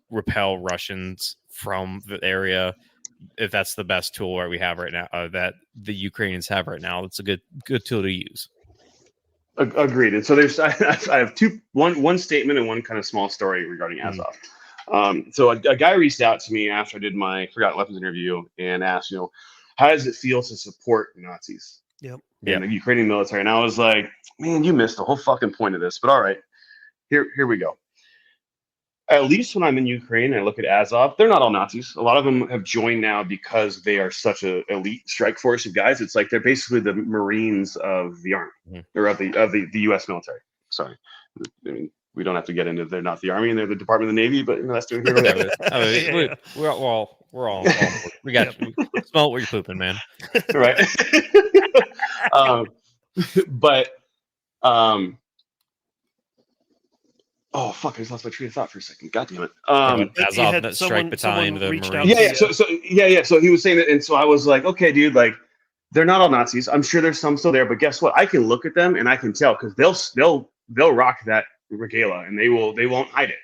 repel Russians from the area, if that's the best tool we have right now, that the Ukrainians have right now, that's a good tool to use. Agreed. And so there's I have one statement and one kind of small story regarding Azov. So a guy reached out to me after I did my Forgotten Weapons interview and asked, how does it feel to support Nazis in the Ukrainian military? And I was like, man, you missed the whole fucking point of this. But all right, here we go. At least when I'm in Ukraine, I look at Azov. They're not all Nazis. A lot of them have joined now because they are such an elite strike force of guys. It's like they're basically the Marines of the Army, or of the U.S. military. Sorry, I mean we don't have to get into. They're not the Army and they're the Department of the Navy, but that's doing here. We're all we got you. Smell what you're pooping, man. Right. But. Oh fuck! I just lost my train of thought for a second. God damn it! Azov, that strike battalion, the Marines. Yeah. So he was saying that, and so I was like, okay, dude, like they're not all Nazis. I'm sure there's some still there, but guess what? I can look at them and I can tell because they'll rock that regalia and they won't hide it.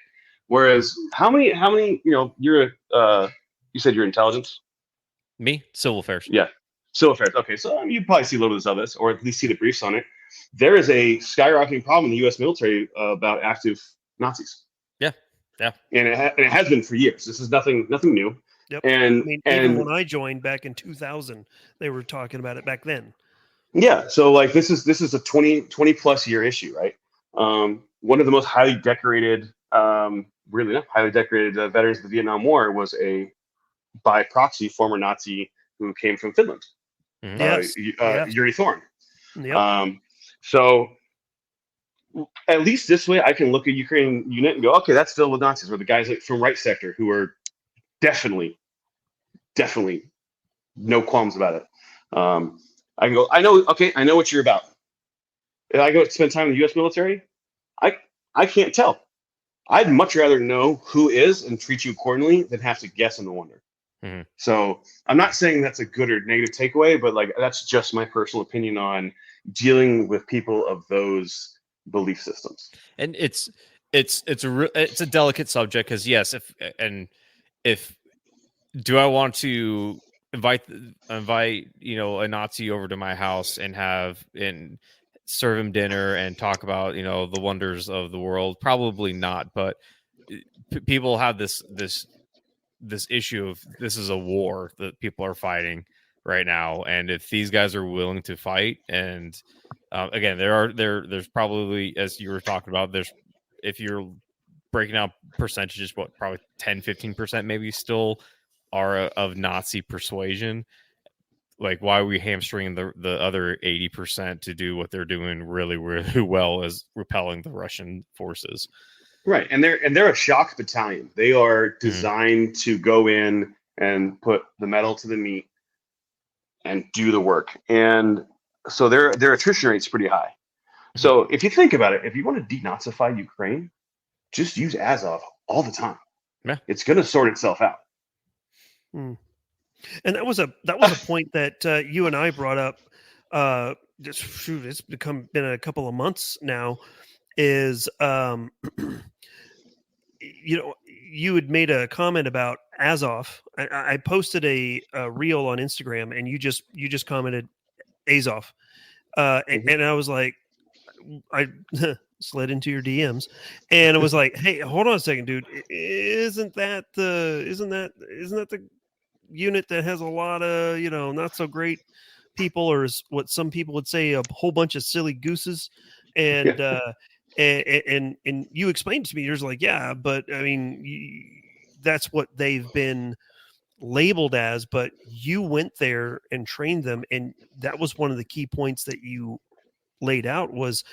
Whereas how many you're you said you're intelligence. Me, civil affairs. Yeah, civil affairs. Okay, so you probably see a little bit of this, or at least see the briefs on it. There is a skyrocketing problem in the U.S. military about active Nazis. Yeah. And it has been for years. This is nothing new. Yep. And even when I joined back in 2000, they were talking about it back then. Yeah. So like this is a 20 plus year issue, right? One of the most highly decorated, veterans of the Vietnam War was by proxy former Nazi who came from Finland. Yuri Thorn. Yep. So at least this way, I can look at Ukrainian unit and go, okay, that's filled with Nazis, or the guys from right sector who are definitely no qualms about it. I can go, I know what you're about. If I go spend time in the U.S. military, I can't tell. I'd much rather know who is and treat you accordingly than have to guess and wonder. Mm-hmm. So I'm not saying that's a good or negative takeaway, but like that's just my personal opinion on dealing with people of those belief systems. And it's a delicate subject because yes, if do I want to invite a Nazi over to my house and serve him dinner and talk about the wonders of the world? Probably not, but people have this issue of this is a war that people are fighting right now, and if these guys are willing to fight, and again, there's probably, as you were talking about, if you're breaking out percentages, probably 10-15% maybe still are of Nazi persuasion. Like, why are we hamstringing the other 80% to do what they're doing really, really well, as repelling the Russian forces? Right, and they're a shock battalion. They are designed to go in and put the metal to the meat and do the work, and so their attrition rate's pretty high. So if you think about it, if you want to denazify Ukraine, just use Azov all the time. Yeah, it's going to sort itself out. And that was a point that you and I brought up. It's been a couple of months now. Is you had made a comment about Azov. I posted a reel on Instagram, and you just commented Azov, and I was like, I slid into your DMs, and it was like, hey, hold on a second, dude, isn't that the unit that has a lot of not so great people, or what some people would say, a whole bunch of silly gooses, and and you explained to me, you're like, yeah, but I mean, that's what they've been labeled as, but you went there and trained them, and that was one of the key points that you laid out was,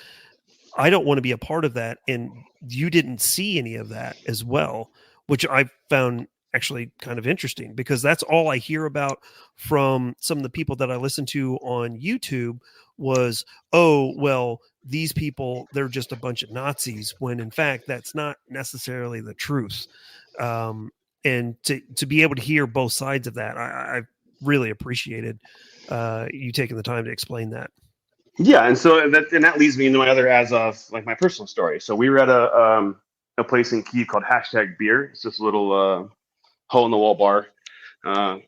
I don't want to be a part of that, and you didn't see any of that as well, which I found actually kind of interesting, because that's all I hear about from some of the people that I listen to on YouTube was, oh, well, these people, they're just a bunch of Nazis, when in fact, that's not necessarily the truth. And to be able to hear both sides of that, I really appreciated you taking the time to explain that. Yeah, and so that leads me into my other Azov, like my personal story. So we were at a place in Kyiv called #Beer. It's this little hole in the wall bar, and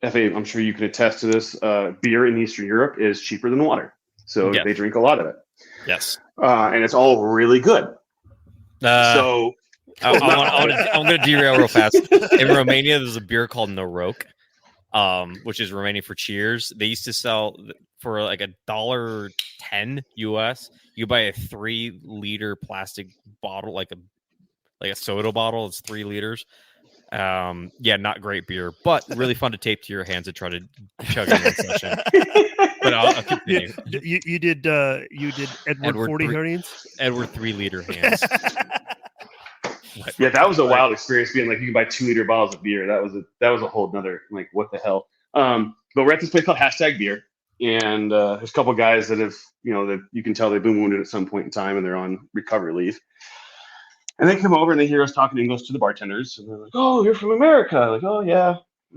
F.A., I'm sure you can attest to this. Beer in Eastern Europe is cheaper than water. So Yeah. they drink a lot of it. Yes. And it's all really good. So I'm going to derail real fast. In Romania, there's a beer called Noroc, which is Romanian for cheers. They used to sell for like $1.10 US. You buy a 3-liter plastic bottle, like a soda bottle. It's 3 liters. Not great beer, but really fun to tape to your hands and try to chug in one session. But I'll continue. You did Edward 40 hands? Edward 3-liter hands. Yeah, that was a wild experience. Being like, you can buy 2-liter bottles of beer. That was a whole nother, like, what the hell. But we're at this place called #beer, and there's a couple guys that have, that you can tell they've been wounded at some point in time, and they're on recovery leave. And they come over and they hear us talking English to the bartenders, and they're like, "Oh, you're from America?" Like, "Oh yeah."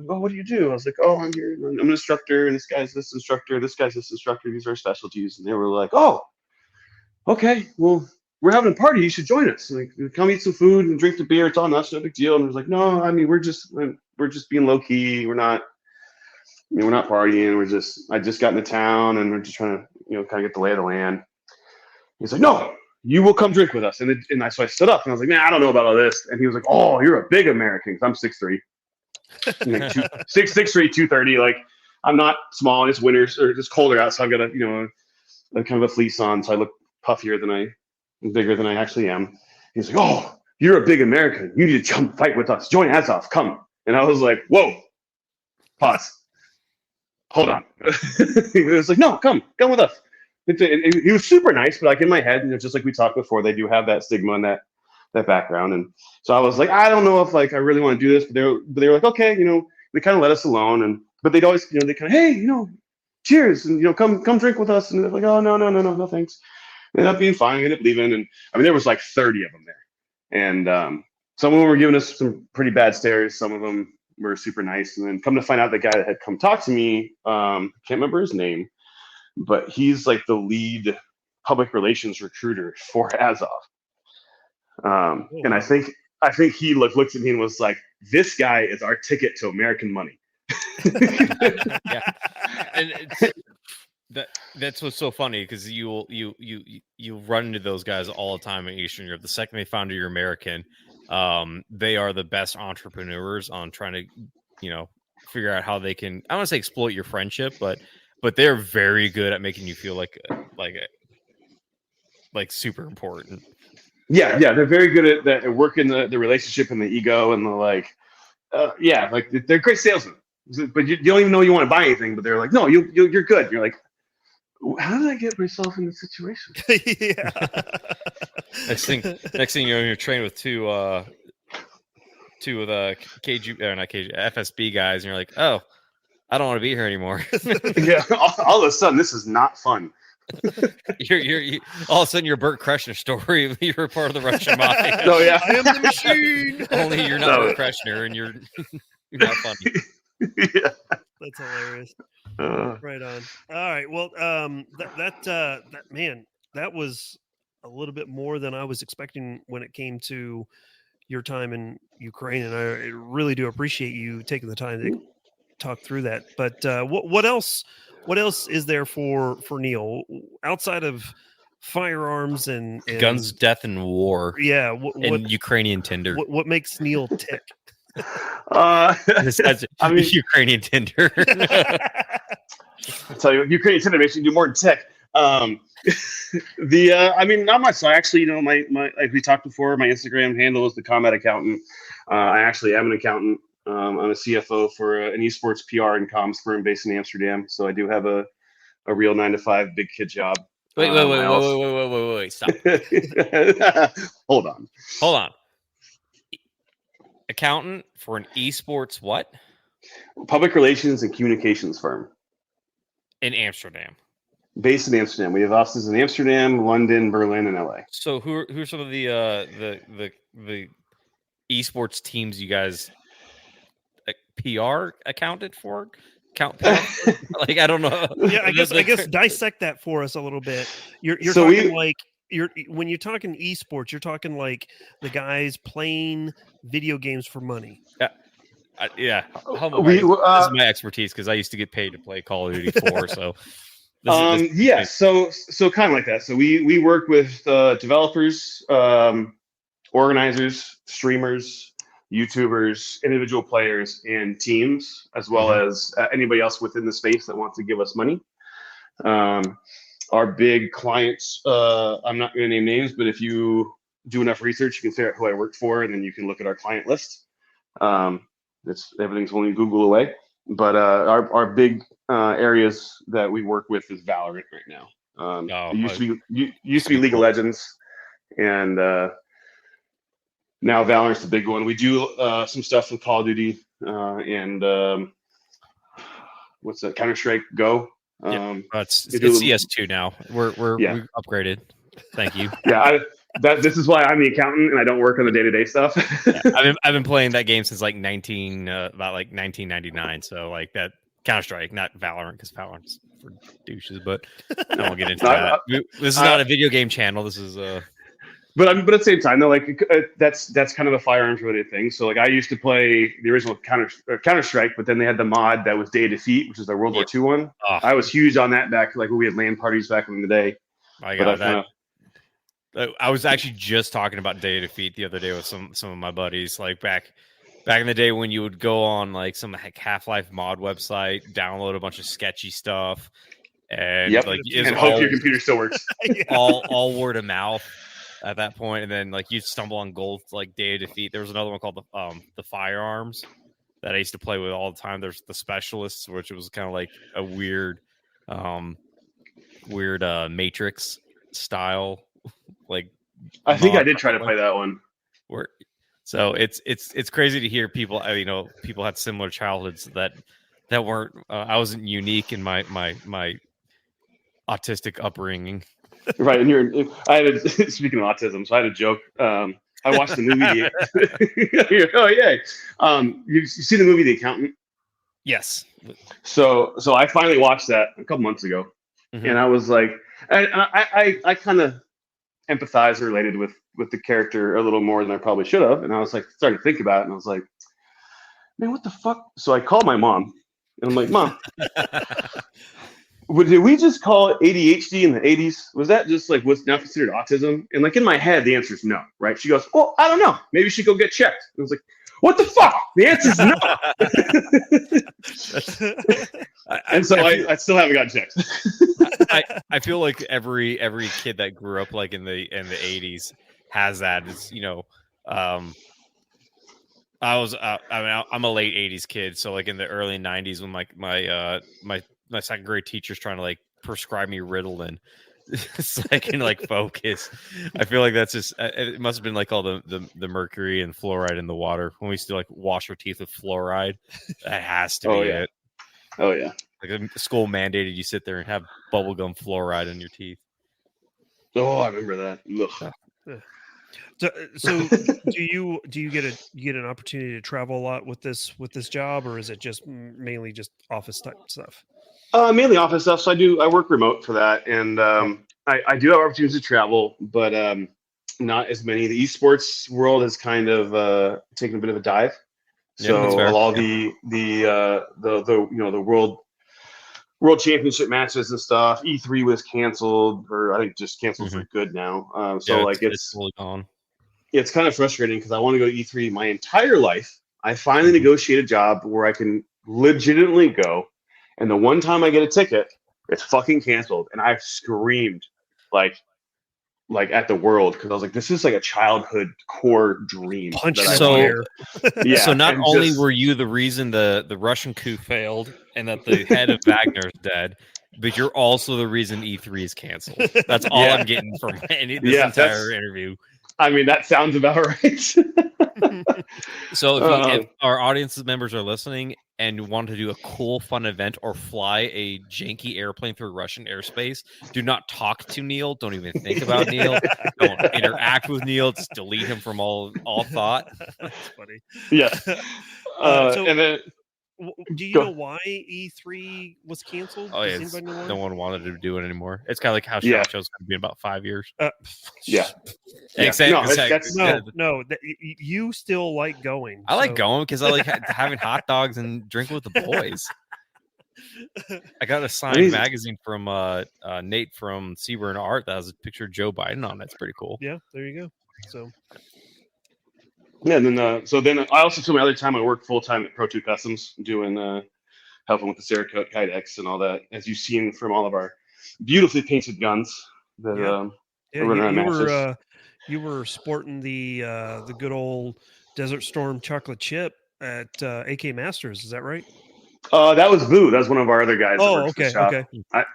"Oh, what do you do?" I was like, "Oh, I'm here. I'm an instructor, and this guy's this instructor. This guy's this instructor. These are our specialties." And they were like, "Oh, okay. Well, we're having a party. You should join us. Like, come eat some food and drink the beer. It's on us. No big deal." And I was like, "No, I mean, we're just being low key. We're not partying. I just got into town, and we're just trying to, kind of get the lay of the land." He's like, "No, you will come drink with us." So I stood up and I was like, "Man, I don't know about all this." And he was like, "Oh, you're a big American." Because I'm 6'3", like 6'3", 230. Like, I'm not small. It's winter, or it's colder out, so I've got a kind of a fleece on, so I look puffier bigger than I actually am. He's like, "Oh, you're a big American. You need to come fight with us. Join Azov. Come." And I was like, "Whoa, pause. Hold on." He was like, "No, come with us." He was super nice, but like in my head, just like we talked before, they do have that stigma and that background. And so I was like, I don't know if like I really want to do this, but they were like, okay, they kind of let us alone. But they'd always, they kind of, "Hey, cheers, and come drink with us." And they're like, "Oh, no, thanks." They ended up being fine. We ended up leaving, and I mean, there was like 30 of them there, and some of them were giving us some pretty bad stares. Some of them were super nice, and then come to find out, the guy that had come talk to me, can't remember his name, but he's like the lead public relations recruiter for Azov. And I think he looked at me and was like, "This guy is our ticket to American money." Yeah, and that's what's so funny, because you run into those guys all the time in Eastern Europe. The second they find out you're American, they are the best entrepreneurs on trying to figure out how they can, I don't want to say exploit your friendship, but they're very good at making you feel like super important. Yeah, they're very good at that, at working the relationship and the ego and the like they're great salesmen. But you don't even know you want to buy anything, but they're like, "No, you're good." You're like, "How did I get myself in this situation?" Yeah. Next thing you're trained with two of the FSB guys, and you're like, "Oh, I don't want to be here anymore." Yeah, all of a sudden, this is not fun. You're all of a sudden, you're Bert Kreschner story. You're part of the Russian mafia. Oh yeah, I am the machine. Only you're not Bert Kreschner, and you're not funny. Yeah. That's hilarious. Right on. All right. Well, that was a little bit more than I was expecting when it came to your time in Ukraine, and I really do appreciate you taking the time to talk through that. But what else is there for Neil outside of firearms and guns, death, and war? Yeah. And Ukrainian Tinder. What makes Neil tick? I mean, Ukrainian Tinder. I'll tell you, Ukrainian Tinder makes you do more than tech. I mean, not much. So I actually, my like we talked before, my Instagram handle is the Combat Accountant. I actually am an accountant. I'm a CFO for an esports PR and comms firm based in Amsterdam. So I do have a real 9-to-5 big kid job. Wait, stop. Hold on. Accountant for an esports what? Public relations and communications firm. In Amsterdam. Based in Amsterdam. We have offices in Amsterdam, London, Berlin, and LA. So who are some of the esports teams you guys PR accounted for? Like, I don't know. Yeah, I guess dissect that for us a little bit. You're so talking when you're talking esports, you're talking like the guys playing video games for money. Yeah. This is my expertise, because I used to get paid to play Call of Duty 4. So Yeah, so kind of like that. So we work with developers, organizers, streamers, YouTubers, individual players, and teams, as well as anybody else within the space that wants to give us money. Our big clients, I'm not going to name names, but if you do enough research, you can figure out who I work for, and then you can look at our client list. Everything's only Google away. But our big areas that we work with is Valorant right now. It used to be League of Legends, and now Valorant's the big one. We do some stuff with Call of Duty and what's that? Counter-Strike Go. It's CS2 now. We're upgraded. Thank you. Yeah, this is why I'm the accountant and I don't work on the day-to-day stuff. I've been playing that game since like 1999. So like that Counter-Strike, not Valorant, because Valorant's for douches. But I won't get into that. This is not a video game channel. This is But at the same time, though, like that's kind of a firearms related thing. So like I used to play the original Counter-Strike, but then they had the mod that was Day of Defeat, which is the World War II one. I was huge on that back like when we had LAN parties back in the day. I got that. I was actually just talking about Day of Defeat the other day with some of my buddies. Like back in the day when you would go on like some Half-Life mod website, download a bunch of sketchy stuff, and and hope your computer still works. all word of mouth at that point, and then like you stumble on gold like Day of Defeat. There was another one called the Firearms that I used to play with all the time. There's the Specialists, which was kind of like a weird Matrix style. Like I think I did try to play that one. So it's crazy to hear people. People had similar childhoods that weren't. I wasn't unique in my autistic upbringing. Right, and speaking of autism, so I had a joke. I watched the movie. Oh yeah, you see the movie The Accountant? Yes. So I finally watched that a couple months ago, and I was like, I kind of empathize or related with the character a little more than I probably should have, and I was like starting to think about it, and I was like, man, what the fuck? So I called my mom, and I'm like, Mom, did we just call it ADHD in the 80s? Was that just like what's now considered autism? And like in my head, the answer is no, right? She goes, well, I don't know. Maybe you should go get checked. And I was like, what the fuck? The answer is no. And so I still haven't got checked. I feel like every kid that grew up like in the 80s has that. It's I'm a late 80s kid, so like in the early 90s when my second grade teacher's trying to like prescribe me Ritalin so I can like focus. I feel like that's just it must have been like all the mercury and fluoride in the water when we used to like wash our teeth with fluoride. That has to be it. Oh yeah. Like school mandated you sit there and have bubblegum fluoride in your teeth. Oh, I remember that. So do you get an opportunity to travel a lot with this job, or is it just mainly just office type stuff? Mainly office stuff. So I work remote for that, and I do have opportunities to travel, but not as many. The esports world has kind of taken a bit of a dive. So all the world championship matches and stuff. E3 was canceled, or I think just canceled for good now. It's totally gone. It's kind of frustrating because I want to go to E3 my entire life. I finally negotiate a job where I can legitimately go, and the one time I get a ticket, it's fucking canceled, and I've screamed like at the world because I was like, this is like a childhood core dream. So not only were you the reason the Russian coup failed and that the head of Wagner is dead, but you're also the reason E3 is canceled. That's all I'm getting from this entire interview. I mean, that sounds about right. So if our audience members are listening and want to do a cool, fun event or fly a janky airplane through Russian airspace, do not talk to Neil. Don't even think about Neil. Don't interact with Neil. Just delete him from all thought. That's funny. Yeah. And then, do you know why E3 was canceled? Oh, yeah. No one wanted to do it anymore. It's kind of like how SHOT Show's going to be in about 5 years. You still like going. I like going because I like having hot dogs and drinking with the boys. I got a signed magazine from Nate from Seaburn Art that has a picture of Joe Biden on it. It's pretty cool. Yeah, there you go. So yeah, and then I also took my other time I worked full time at Pro 2 Customs doing helping with the Cerakote Kydex and all that, as you've seen from all of our beautifully painted guns that are running around matches. You were sporting the good old Desert Storm chocolate chip at AK Masters. Is that right? That was Vu. That was one of our other guys. Oh, that works okay, for the shop. okay.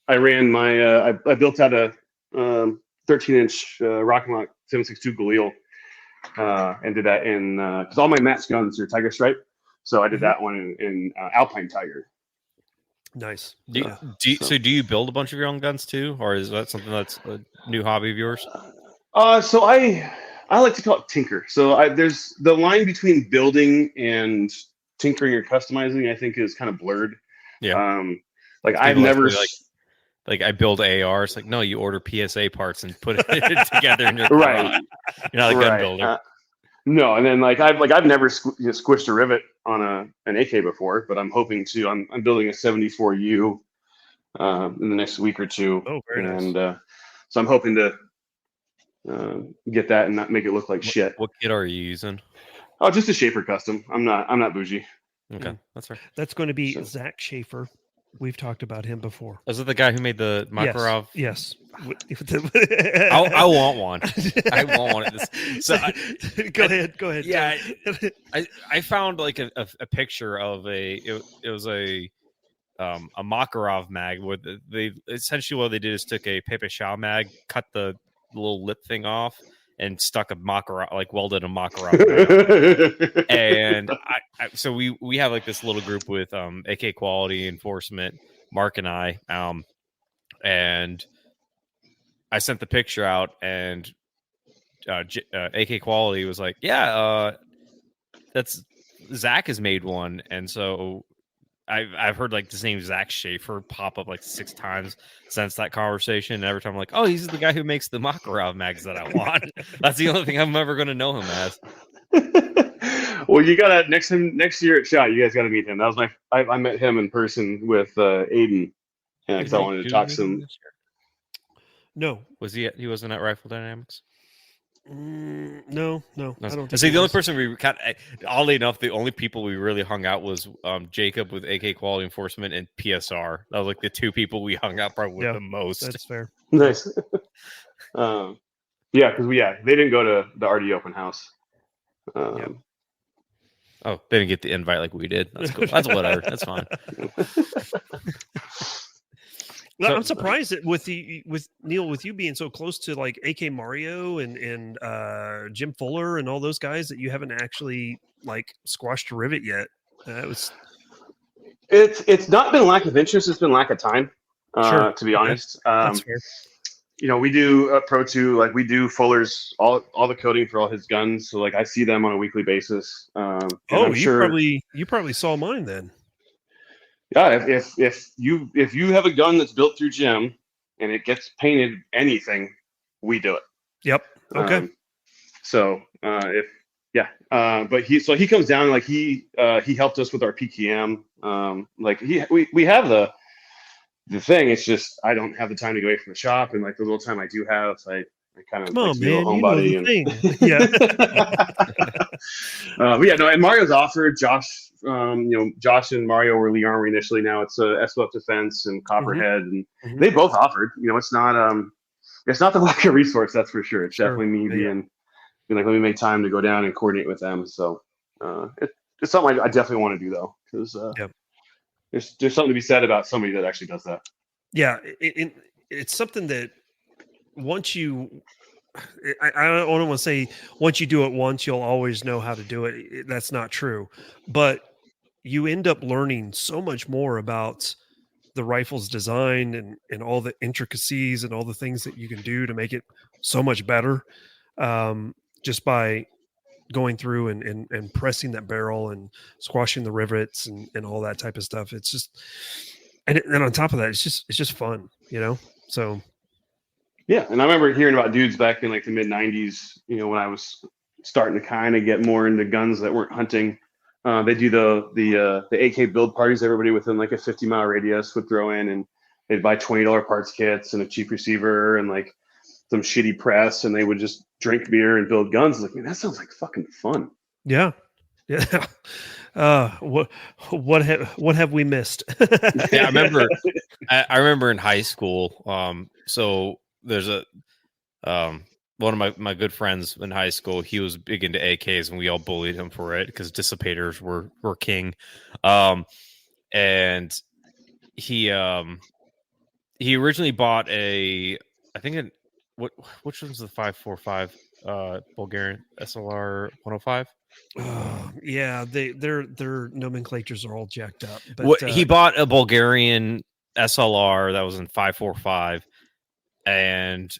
I ran my I built out a 13-inch Rock 762 Galil and did that in because all my match guns are Tiger Stripe, so I did that one in Alpine Tiger. Nice. So do you build a bunch of your own guns too, or is that something that's a new hobby of yours? So I like to call it tinker. So there's the line between building and tinkering or customizing, I think, is kind of blurred. Yeah. Like I've never like I build ARs. Like, no, you order PSA parts and put it together in your right. You're not a gun builder. No, and then I've never squished a rivet on an AK before, but I'm hoping to. I'm building a 74U in the next week or two. Oh, very nice. And so I'm hoping to get that and not make it look like shit. What kit are you using? Oh, just a Schaefer custom. I'm not bougie. Okay, that's fair. That's going to be Zach Schaefer. We've talked about him before. Is it the guy who made the Makarov? Yes. I want one. I want one. So go ahead. Yeah, I found like a picture of it was a Makarov mag where they essentially what they did is took a Pepe Shaw mag, cut the little lip thing off, and stuck a Makarov, like welded a Makarov mag. And so we have like this little group with AK Quality Enforcement, Mark and I, and I sent the picture out, and AK Quality was like, yeah, that's Zach has made one. And so I've heard like the name Zach Schaefer pop up like 6 times since that conversation. And every time I'm like, oh, he's the guy who makes the Makarov mags that I want. That's the only thing I'm ever going to know him as. Well, you gotta next year at SHOT, you guys gotta meet him. That was I met him in person with Aiden, because I wanted to talk some. No, was he wasn't at Rifle Dynamics? No. I don't think see the only person we oddly enough, the only people we really hung out was Jacob with AK Quality Enforcement and PSR. That was like the 2 people we hung out probably with the most. That's fair. Nice. Yeah, because they didn't go to the RD open house. Oh, they didn't get the invite like we did. That's cool. That's whatever. That's fine. Well, I'm surprised that with Neil, with you being so close to like AK Mario and Jim Fuller and all those guys, that you haven't actually like squashed a rivet yet. It's not been lack of interest; it's been lack of time. To be honest, that's fair. We do Pro 2, like we do Fuller's all the coding for all his guns. So like I see them on a weekly basis. You probably saw mine then. Yeah, if you have a gun that's built through Jim and it gets painted anything, we do it. Yep. Okay. But he comes down, like he helped us with our PKM. We have the thing. It's just I don't have the time to go away from the shop, and like the little time I do have, I kind of come on, man, homebody. And Mario's offered. Josh and Mario were Lee Armory initially. Now it's SWF Defense and Copperhead, and they both offered. It's not the lack of resource, that's for sure. It's definitely me being like, let me make time to go down and coordinate with them. So it's something I definitely want to do though, because there's something to be said about somebody that actually does that. Yeah, it's something that once you. I don't want to say once you do it once, you'll always know how to do it. That's not true. But you end up learning so much more about the rifle's design and all the intricacies and all the things that you can do to make it so much better, just by going through and pressing that barrel and squashing the rivets and all that type of stuff. It's just, and on top of that, it's just fun, so. Yeah, and I remember hearing about dudes back in like the mid '90s. When I was starting to kind of get more into guns that weren't hunting, They do the AK build parties. Everybody within like a 50-mile radius would throw in, and they'd buy $20 parts kits and a cheap receiver and like some shitty press, and they would just drink beer and build guns. Like, man, that sounds like fucking fun. Yeah. What have we missed? Yeah, I remember in high school. So there's a one of my good friends in high school. He was big into AKs, and we all bullied him for it because dissipators were king. And he originally bought which one's the 545 Bulgarian SLR 105? Yeah, their nomenclatures are all jacked up. But he bought a Bulgarian SLR that was in 545, and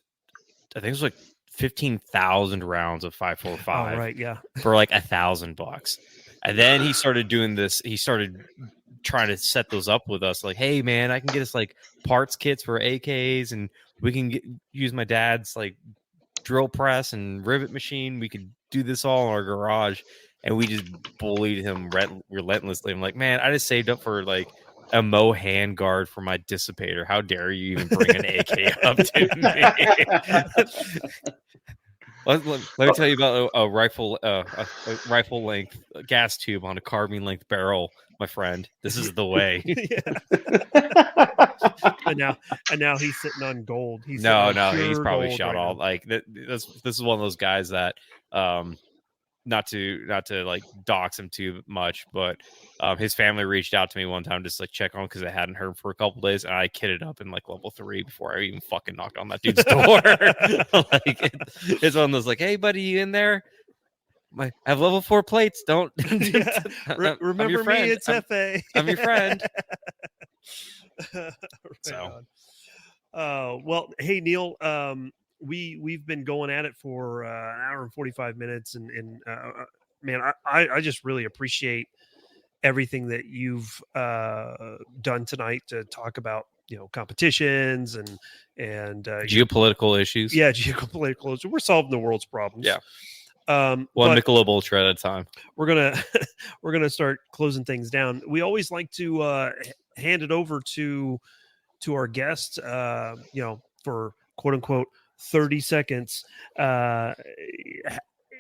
I think it was like 15,000 rounds of 545. Oh, right, yeah, for like $1,000. And then he started doing this. He started trying to set those up with us. Like, hey man, I can get us like parts kits for AKs, and we can use my dad's like drill press and rivet machine. We could do this all in our garage. And we just bullied him relentlessly. I'm like, man, I just saved up for like a Mo hand guard for my dissipator. How dare you even bring an AK up to me? Let me tell you about a rifle length gas tube on a carbine length barrel, my friend. This is the way. and now he's sitting on gold. He's probably shot all. Like this is one of those guys that not to like dox him too much, but his family reached out to me one time just like check on because I hadn't heard for a couple days, and I kitted up in like level 3 before I even fucking knocked on that dude's door. Like it's one of those like, hey buddy, you in there? I have level 4 plates. Don't remember me? It's Jefe. I'm your friend. Right So, well, hey Neil, we've been going at it for an hour and 45 minutes, and man, I just really appreciate everything that you've done tonight to talk about, competitions and geopolitical issues. Yeah, geopolitical issues. We're solving the world's problems. Yeah. One Michelob Ultra at a time. We're gonna start closing things down. We always like to hand it over to our guests, for quote unquote 30 seconds.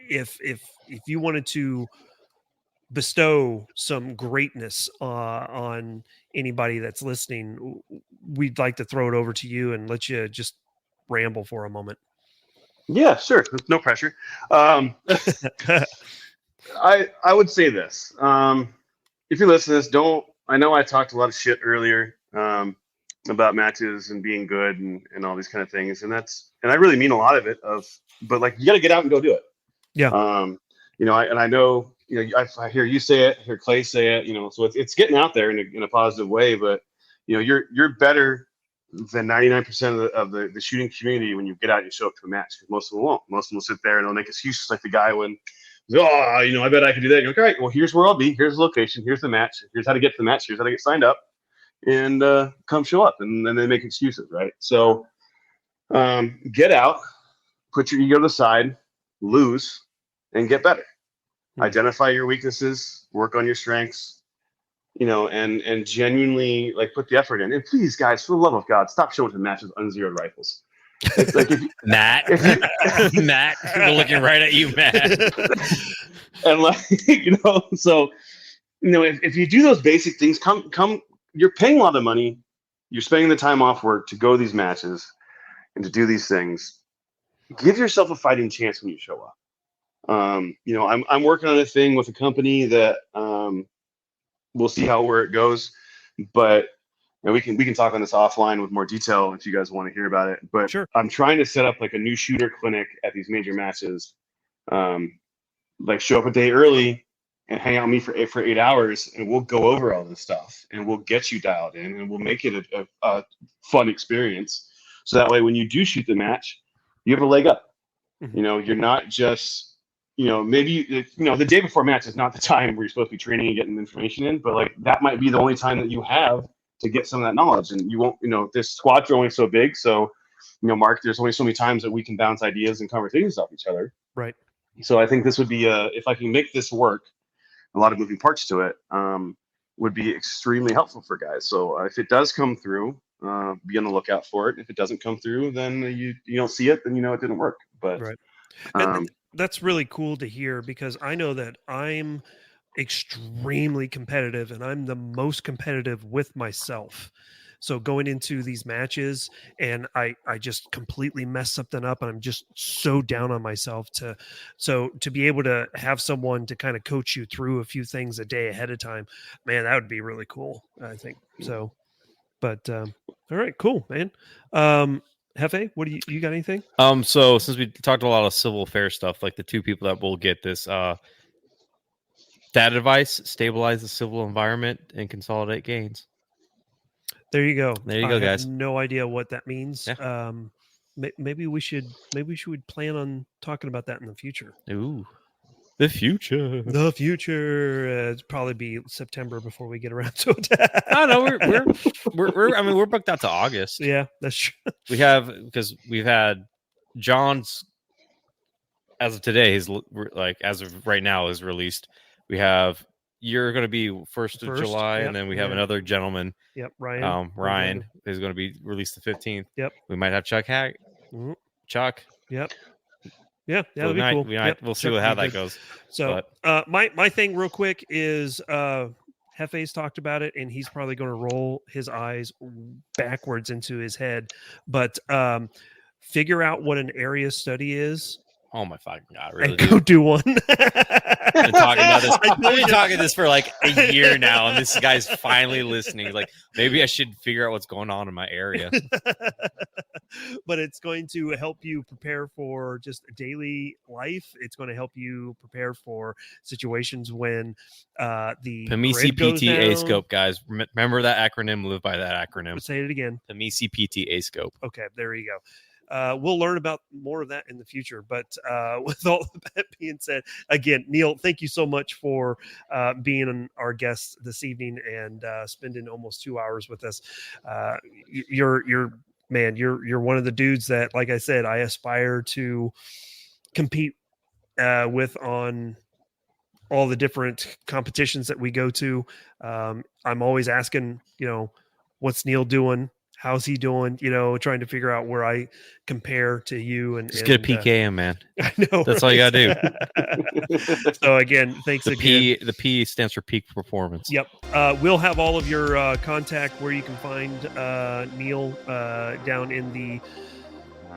If you wanted to bestow some greatness on anybody that's listening, we'd like to throw it over to you and let you just ramble for a moment. Yeah, sure. No pressure. I would say this. If you listen to this, I know I talked a lot of shit earlier about matches and being good and all these kind of things, and I really mean a lot of it. But like, you got to get out and go do it. Yeah. I know, I hear you say it, I hear Clay say it, so it's getting out there in a positive way. But you're better than 99% of the shooting community when you get out and you show up to a match, because most of them won't. Most of them will sit there and they'll make excuses like the guy when, I bet I could do that. You're like, all right, well, here's where I'll be. Here's the location. Here's the match. Here's how to get to the match. Here's how to get signed up, and come show up. And then they make excuses, right? So get out, put your ego to the side, lose, and get better. Identify your weaknesses, work on your strengths, and genuinely like put the effort in. And please, guys, for the love of God, stop showing up to matches with unzeroed rifles. It's like Matt, we're looking right at you, Matt. And like, so if you do those basic things, come. You're paying a lot of money. You're spending the time off work to go to these matches and to do these things. Give yourself a fighting chance when you show up. I'm working on a thing with a company that we'll see where it goes, but we can talk on this offline with more detail if you guys want to hear about it. But sure. I'm trying to set up like a new shooter clinic at these major matches. Like show up a day early and hang out with me for 8 hours, and we'll go over all this stuff and we'll get you dialed in and we'll make it a fun experience. So that way, when you do shoot the match, you have a leg up. Mm-hmm. You're not just, maybe, the day before match is not the time where you're supposed to be training and getting information in, but like that might be the only time that you have to get some of that knowledge. And you won't, this squad's only so big. So, Mark, there's only so many times that we can bounce ideas and conversations off each other. Right. So I think this would be, if I can make this work, a lot of moving parts to it, would be extremely helpful for guys. So if it does come through, be on the lookout for it. If it doesn't come through, then you don't see it, then you know it didn't work. But Right. And that's really cool to hear, because I know that I'm extremely competitive, and I'm the most competitive with myself. So going into these matches, and I just completely mess something up, and I'm just so down on myself to be able to have someone to kind of coach you through a few things a day ahead of time, man, that would be really cool, I think. So, but all right, cool, man. Hefe, what do you got anything? So since we talked a lot of civil affairs stuff, like the two people that will get this, data device, stabilize the civil environment and consolidate gains. There you go. There you go, I guys. have no idea what that means. Yeah. Maybe we should plan on talking about that in the future. Ooh, the future. The future. It'd probably be September before we get around to it. Oh no, we're I mean, we're booked out to August. Yeah, that's true. We have, because we've had John's, as of today, his, like, as of right now, is released. We have, you're going to be 1st of July, yep, and then we have another gentleman, Yep, Ryan. Ryan, is going to be released the 15th. Yep. We might have Chuck Chuck. Yep. Yeah, that'll be cool. We'll see how that goes. So, my thing real quick is, Hefe's talked about it, and he's probably going to roll his eyes backwards into his head. But figure out what an area study is. Oh my fucking god! Really? And go do one. I've been talking about this. I've been talking this for like a year now, and this guy's finally listening. Like, maybe I should figure out what's going on in my area. But it's going to help you prepare for just daily life. It's going to help you prepare for situations when the PMECE grid goes PT down. scope, guys. Remember that acronym. Live by that acronym. Say it again. PMECE PT scope. Okay, there you go. We'll learn about more of that in the future. But with all of that being said, again, Neil, thank you so much for being our guest this evening and spending almost 2 hours with us. You're one of the dudes that, like I said, I aspire to compete with on all the different competitions that we go to. I'm always asking, what's Neil doing? How's he doing? Trying to figure out where I compare to you. And just get a PKM, man. I know. That's all you got to do. So again, thanks again. The P stands for peak performance. Yep. We'll have all of your contact where you can find Neil down in the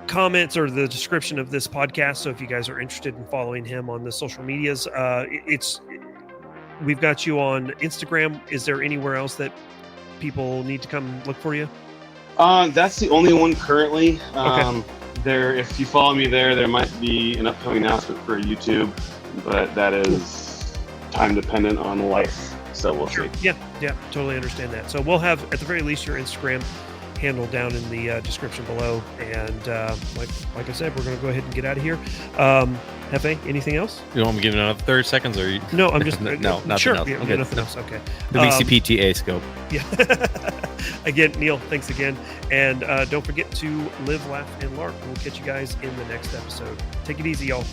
comments or the description of this podcast. So if you guys are interested in following him on the social medias, we've got you on Instagram. Is there anywhere else that people need to come look for you? That's the only one currently. Okay. If you follow me there might be an upcoming announcement for YouTube, but that is time dependent on life. So we'll see. Yeah, totally understand that. So we'll have, at the very least, your Instagram handle down in the description below. And like I said, we're going to go ahead and get out of here. Hefe, anything else? You want me to give it another 30 seconds? Or you... No, I'm just... no, nothing sure. else. Yeah, okay. Nothing else. Okay. The VCPTA scope. Yeah. Again, Neil, thanks again. And don't forget to live, laugh, and LARP. We'll catch you guys in the next episode. Take it easy, y'all.